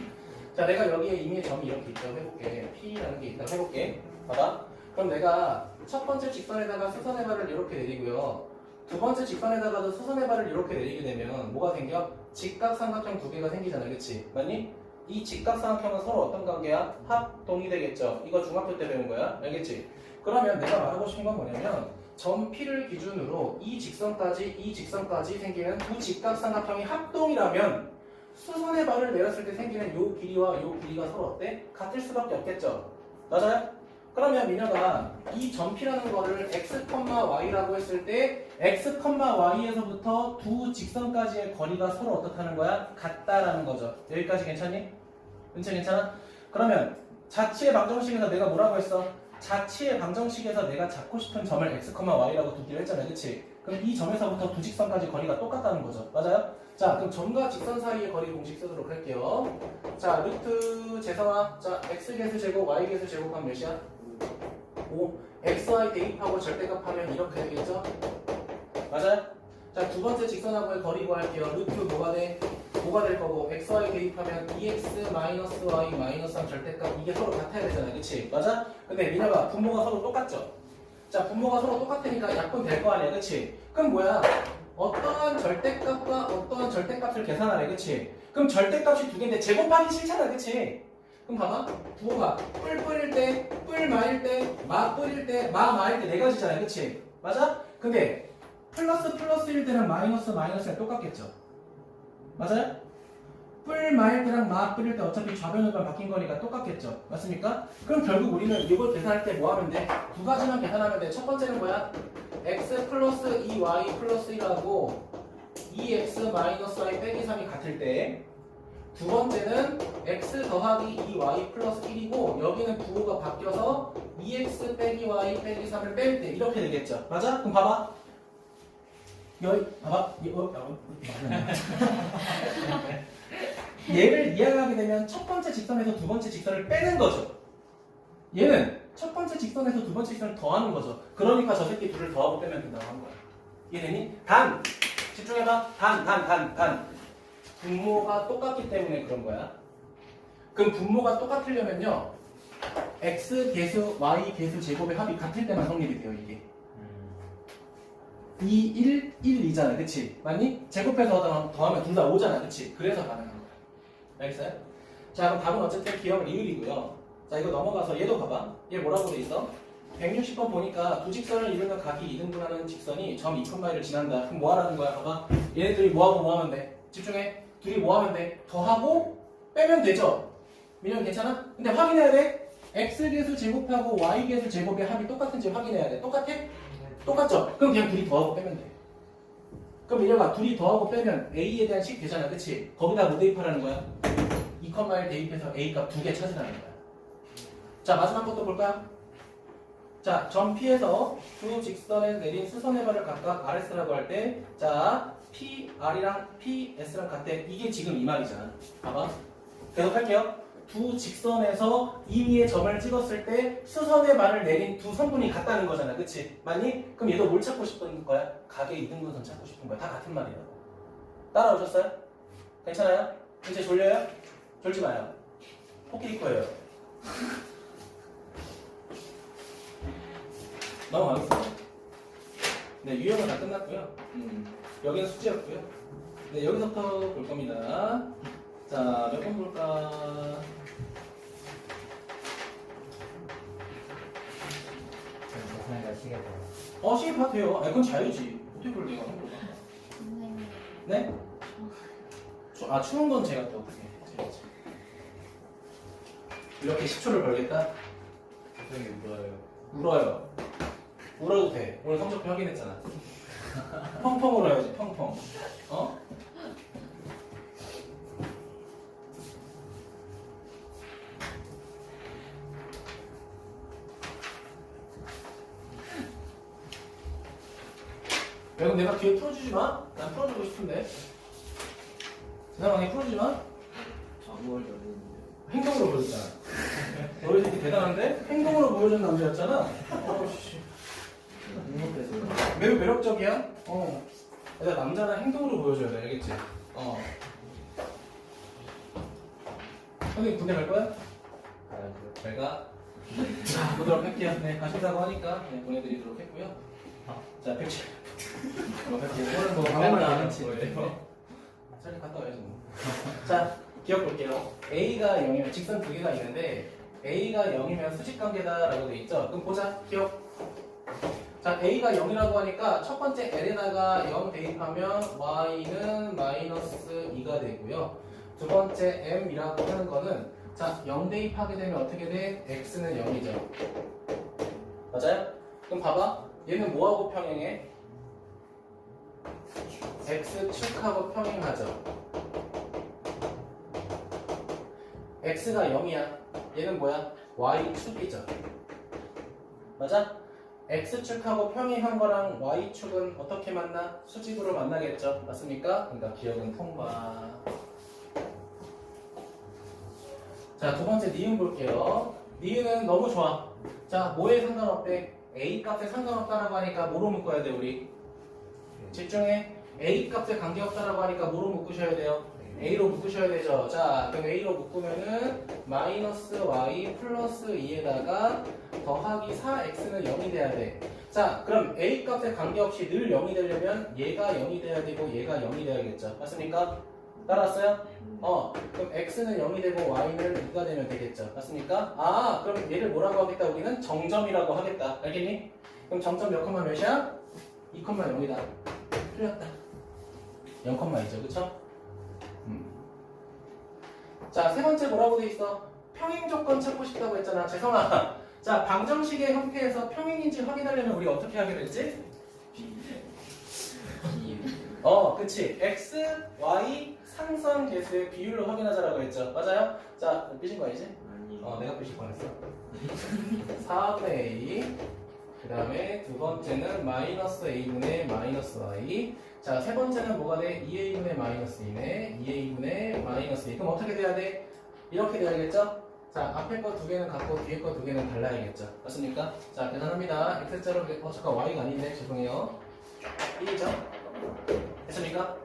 자, 내가 여기에 이미 점이 이렇게 있다고 해볼게. P라는 게 있다고 해볼게. 봐봐. 그럼 내가 첫 번째 직선에다가 수선의 발을 이렇게 내리고요. 두 번째 직선에다가도 수선의 발을 이렇게 내리게 되면 뭐가 생겨? 직각삼각형 두 개가 생기잖아. 그치? 맞니? 이 직각삼각형은 서로 어떤 관계야? 합동이 되겠죠. 이거 중학교 때 배운 거야. 알겠지? 그러면 내가 말하고 싶은 건 뭐냐면 점 P를 기준으로 이 직선까지 생기는 두 직각삼각형이 합동이라면 수선의 발을 내렸을 때 생기는 요 길이와 요 길이가 서로 어때? 같을 수밖에 없겠죠. 맞아요? 그러면 민혁아 이 점 P라는 거를 x, y라고 했을 때 x, y에서부터 두 직선까지의 거리가 서로 어떻다는 거야? 같다라는 거죠. 여기까지 괜찮니? 괜찮아? 그러면 자취의 방정식에서 내가 뭐라고 했어? 자취의 방정식에서 내가 잡고 싶은 점을 x, y라고 두기로 했잖아요. 그치? 그럼 이 점에서부터 두 직선까지 거리가 똑같다는 거죠. 맞아요? 자, 그럼 점과 직선 사이의 거리 공식 쓰도록 할게요. 자, 루트 재성아. 자, x개수 제곱, y개수 제곱하면 몇이야? 5. xy 대입하고 절대값 하면 이렇게 되겠죠? 맞아요? 자, 두 번째 직선하고의 거리 구할게요. 루트 뭐가 돼? 5가 될 거고 xy 대입하면 2x 마이너스 y 마이너스 3 절대값 이게 서로 같아야 되잖아요. 그치? 맞아? 근데 민혁아 분모가 서로 똑같죠? 자, 분모가 서로 똑같으니까 약분 될 거 아니야. 그치? 그럼 뭐야? 어떠한 절대값과 어떠한 절대값을 계산하래. 그치? 그럼 절대값이 두 개인데 제곱하기 싫잖아. 그치? 그럼 봐봐. 부호가 뿔 뿌릴 때, 뿔 마일 때, 마 뿌릴 때, 마 마일 때 네 가지잖아요. 그치? 맞아? 근데 플러스일 때랑 마이너스랑 똑같겠죠? 맞아요? 뿔 마일 때랑 마 뿌릴 때 어차피 좌변으로만 바뀐 거니까 똑같겠죠? 맞습니까? 그럼 결국 우리는 이걸 계산할 때 뭐 하면 돼? 두 가지만 계산하면 돼. 첫 번째는 뭐야? x 플러스 2y 플러스 1하고 2x 마이너스 y 빼기 3이 같을 때 두 번째는 x 더하기 2y 플러스 1이고 여기는 부호가 바뀌어서 2x 빼기 y 빼기 3을 뺄 때 이렇게 되겠죠? 맞아? 그럼 봐봐. 여기 봐봐. 얘를 이해하게 되면 첫 번째 직선에서 두 번째 직선을 빼는 거죠. 얘는 첫 번째 직선에서 두 번째 직선을 더하는 거죠. 그러니까 저 새끼 둘을 더하고 빼면 된다고 한 거야. 이해되니? 단! 집중해봐. 단. 분모가 똑같기 때문에 그런 거야. 그럼 분모가 똑같으려면요. x 개수, y 개수 제곱의 합이 같을 때만 성립이 돼요, 이게. 2, 1, 2잖아. 그치? 맞니? 제곱해서 더하면 둘 다 5잖아. 그치? 그래서 가능한 거야. 알겠어요? 자, 그럼 답은 어쨌든 기억 리을이고요. 자, 이거 넘어가서 얘도 봐봐. 얘 뭐라고 돼 있어? 160번 보니까 두 직선을 이루는 각이 2등분하는 직선이 점 2,1을 지난다. 그럼 뭐 하라는 거야? 봐봐. 얘네들이 뭐하고 뭐 하면 돼? 집중해. 둘이 뭐 하면 돼? 더하고 빼면 되죠? 민영 괜찮아? 근데 확인해야 돼. x개수 제곱하고 y개수 제곱의 합이 똑같은지 확인해야 돼. 똑같아? 똑같죠? 그럼 그냥 둘이 더하고 빼면 돼. 그럼 민혁아 둘이 더하고 빼면 a에 대한 식 되잖아. 그치? 거기다 뭐 대입하라는 거야? 2,1 대입해서 a 값 두 개 찾으라는 거야. 자, 마지막 것도 볼까요? 자, 점 P에서 두 직선에 내린 수선의 발을 각각 RS라고 할 때, 자, PR이랑 PS랑 같대. 이게 지금 이 말이잖아. 봐봐. 계속 할게요. 두 직선에서 이 위에 점을 찍었을 때 수선의 발을 내린 두 선분이 같다는 거잖아. 그치? 맞니? 그럼 얘도 뭘 찾고 싶은 거야? 각의 이등분선 찾고 싶은 거야. 다 같은 말이라고. 따라오셨어요? 괜찮아요? 이제 졸려요? 졸지 마요. 코끼리 거예요. 넘어가겠습니다. 네, 유형은 다 끝났고요. 여기는 숙제였고요. 네, 여기서부터 볼 겁니다. 자, 몇 번 볼까? 계산이가 시계 봐요. 시계 봐도 돼요. 그건 자유지. 어떻게 볼 내가 한 거야? 선생님. 네? 추운 건 제가 또 어떻게 해야지. 이렇게 10초를 벌겠다? 선생님 물어요. 울어요. 울어도 돼. 오늘 성적표 확인했잖아. 펑펑 울어야지, 펑펑. 어? 그럼 내가 뒤에 풀어주지 마? 난 풀어주고 싶은데. 그 상황에 풀어주지 마? 아무 말도 안 했는데. 행동으로 보여줬잖아. 너희 새끼 대단한데? 행동으로 보여준 남자였잖아. 어씨. 행복해서. 매우 매력적이야. 일단 남자는 행동으로 보여줘야 돼, 알겠지? 형님 군대 갈 거야? 가야죠. 잘 가. 자, 보도록 할게요. 네, 가신다고 하니까 네, 보내드리도록 했고요. 자, 107. 오늘 뭐 아무 말도 안 했지. 빨리 갔다 와야지 뭐. 자, 기억 볼게요. A가 0이면 직선 두 개가 있는데 A가 0이면 수직관계다라고 돼 있죠. 그럼 보자. 기억. 자, A가 0이라고 하니까 첫 번째 L에다가 0 대입하면 Y는 마이너스 2가 되고요. 두 번째 M이라고 하는 거는 자, 0 대입하게 되면 어떻게 돼? X는 0이죠. 맞아요? 그럼 봐봐. 얘는 뭐하고 평행해? X축하고 평행하죠. X가 0이야. 얘는 뭐야? Y축이죠. 맞아? X축하고 평행한 거랑 Y축은 어떻게 만나? 수직으로 만나겠죠. 맞습니까? 그러니까 기억은 통과. 자, 두 번째 니은 볼게요. 니은은 너무 좋아. 자, 뭐에 상관없대? A 값에 상관없다라고 하니까 뭐로 묶어야 돼, 우리? 집중해. A 값에 관계없다라고 하니까 뭐로 묶으셔야 돼요? A로 묶으셔야 되죠. 자, 그럼 A로 묶으면은 마이너스 Y 플러스 2에다가 더하기 4X는 0이 돼야 돼. 자, 그럼 A 값에 관계없이 늘 0이 되려면 얘가 0이 돼야 되고 얘가 0이 돼야겠죠. 맞습니까? 따라왔어요? 그럼 X는 0이 되고 Y는 2가 되면 되겠죠. 맞습니까? 아, 그럼 얘를 뭐라고 하겠다? 우리는 정점이라고 하겠다. 알겠니? 그럼 정점 몇 컴마 몇이야? 2,0이다. 틀렸다. 0,2죠. 그쵸? 자, 세 번째 뭐라고 돼 있어? 평행 조건 찾고 싶다고 했잖아. 재성아. 자, 방정식의 형태에서 평행인지 확인하려면 우리 어떻게 하게 됐지? 그치. X, Y 상수항 계수의 비율로 확인하자라고 했죠. 맞아요? 자, 삐진 거 아니지? 아니. 내가 삐질 뻔했어. 4분의 A. 그 다음에 두 번째는 마이너스 A분의 마이너스 Y. 자, 세 번째는 뭐가 돼? 2A분의 마이너스 2네. 2A분의 마이너스 2. 그럼 어떻게 돼야 돼? 이렇게 돼야겠죠? 자, 앞에 거 두 개는 같고 뒤에 거 두 개는 달라야겠죠. 맞습니까? 자, 계산합니다. X자로, 잠깐 Y가 아닌데, 죄송해요. 1이죠? 됐습니까?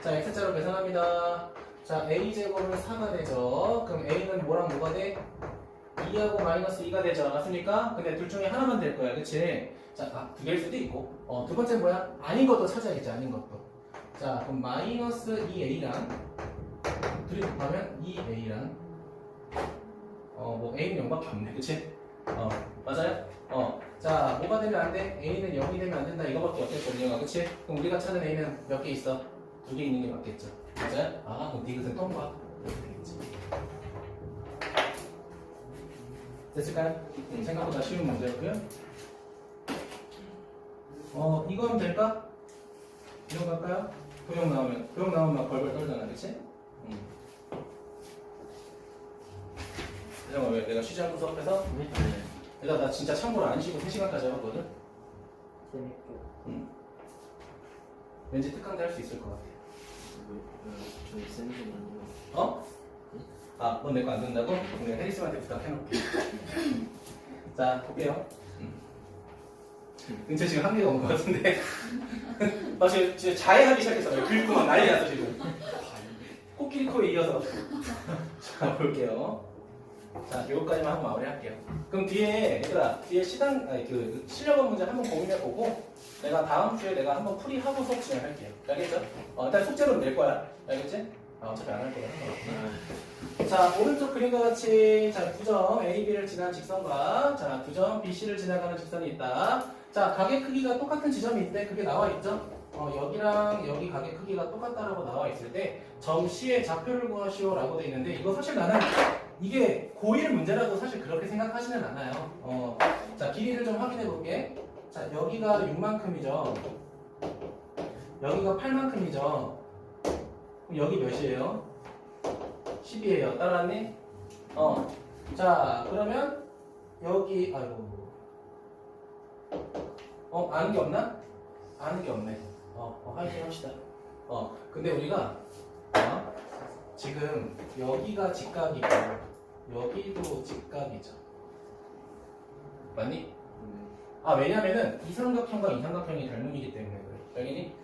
자, X자로 계산합니다. 자, A제곱은 4가 되죠. 그럼 A는 뭐랑 뭐가 돼? 2하고 마이너스 2가 되죠. 맞습니까? 근데 둘 중에 하나만 될 거야. 그치? 자, 두 개일 수도 있고. 두 번째는 뭐야? 아닌 것도 찾아야겠지. 아닌 것도. 자, 그럼 마이너스 2A랑 둘이 곱하면 2A랑 뭐 A는 0밖에 없네. 그치? 맞아요? 자, 뭐가 되면 안 돼? A는 0이 되면 안 된다. 이거밖에 없겠거든요. 그치? 그럼 우리가 찾은 A는 몇 개 있어? 2개 있는 게 맞겠죠. 맞아요? 그럼 디귿은 통과. 이렇게 되겠지. 됐을까요? 생각보다 쉬운 문제였고요. 이거면 될까? 이런 거 할까요? 도형 나오면 막 벌벌 떨잖아, 그치? 잠깐만, 왜 내가 쉬지 않고 수업해서? 얘들아, 나 진짜 참고로 안 쉬고 3시간까지 해봤거든? 재밌게. 왠지 특강대 할 수 있을 것 같아. 저희 쌤좀 아니요. 넌 내 거 안 된다고? 그럼 내가 해리스한테 부탁해놓을게. 자, 볼게요. 은채 지금 한 개가 온 것 같은데. 나 지금 자해하기 시작했어. 긁고 막 난리 났어, 지금. 코끼리 코에 이어서. 자, 볼게요. 자, 요거까지만 하고 마무리할게요. 그럼 뒤에, 얘들아, 뒤에 실력원 문제 한번 고민해보고, 내가 다음 주에 내가 한번 풀이하고 수업 진행할게요. 알겠죠? 일단 숙제로 낼 거야. 알겠지? 어차피 안 할 거야. 자, 오른쪽 그림과 같이, 자, 2점 AB를 지난 직선과, 자, 2점 BC를 지나가는 직선이 있다. 자, 가게 크기가 똑같은 지점이 있대. 그게 나와 있죠? 여기랑 여기 가게 크기가 똑같다라고 나와 있을 때, 점 C의 좌표를 구하시오라고 돼 있는데, 이거 사실 나는 이게 고1 문제라도 사실 그렇게 생각하지는 않아요. 자, 길이를 좀 확인해 볼게. 자, 여기가 6만큼이죠. 여기가 8만큼이죠. 그럼 여기 몇이에요? 10이에요. 따라왔니? 자, 그러면 여기 아는 게 없나? 아는 게 없네. 화이팅 합시다. 근데 우리가 지금 여기가 직각이고 여기도 직각이죠. 맞니? 아 왜냐면은 이 삼각형과 이 삼각형이 닮은이기 때문에 그래. 알겠니?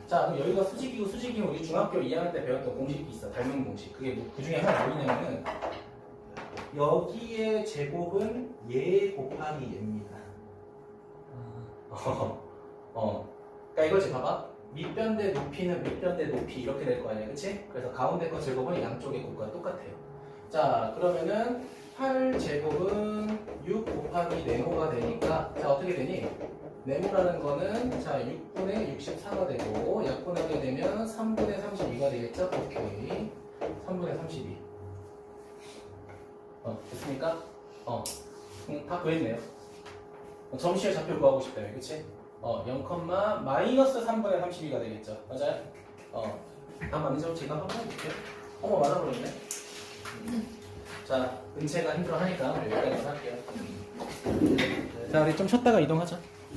자 그럼 여기가 수직이고 수직이면 우리 중학교 2학년 때 배웠던 공식이 있어. 닮은 공식. 그게 그 중에 하나 뭐냐면은 여기의 제곱은 얘 곱하기 얘입니다. 그러니까 이거지 봐봐. 밑변대 높이는 밑변대 높이 이렇게 될 거 아니야, 그치? 그래서 가운데 거 제곱은 양쪽의 곱과 똑같아요. 자 그러면은 8제곱은 6 곱하기 네모가 되니까 자 어떻게 되니? 네모라는 거는 자 6분의 64가 되고 약분하게 되면 3분의 32가 되겠죠? 오케이 3분의 32 됐습니까? 다 구했네요. 점시의 좌표 구하고 싶다며 그치? 0, 마이너스 3분의 32가 되겠죠? 맞아요? 다 맞는지 제가 한번 해볼게요. 어머 맞아버렸네. 자 은채가 힘들어하니까 우리 여기까지 할게요. 자 우리 좀 쉬었다가 이동하자.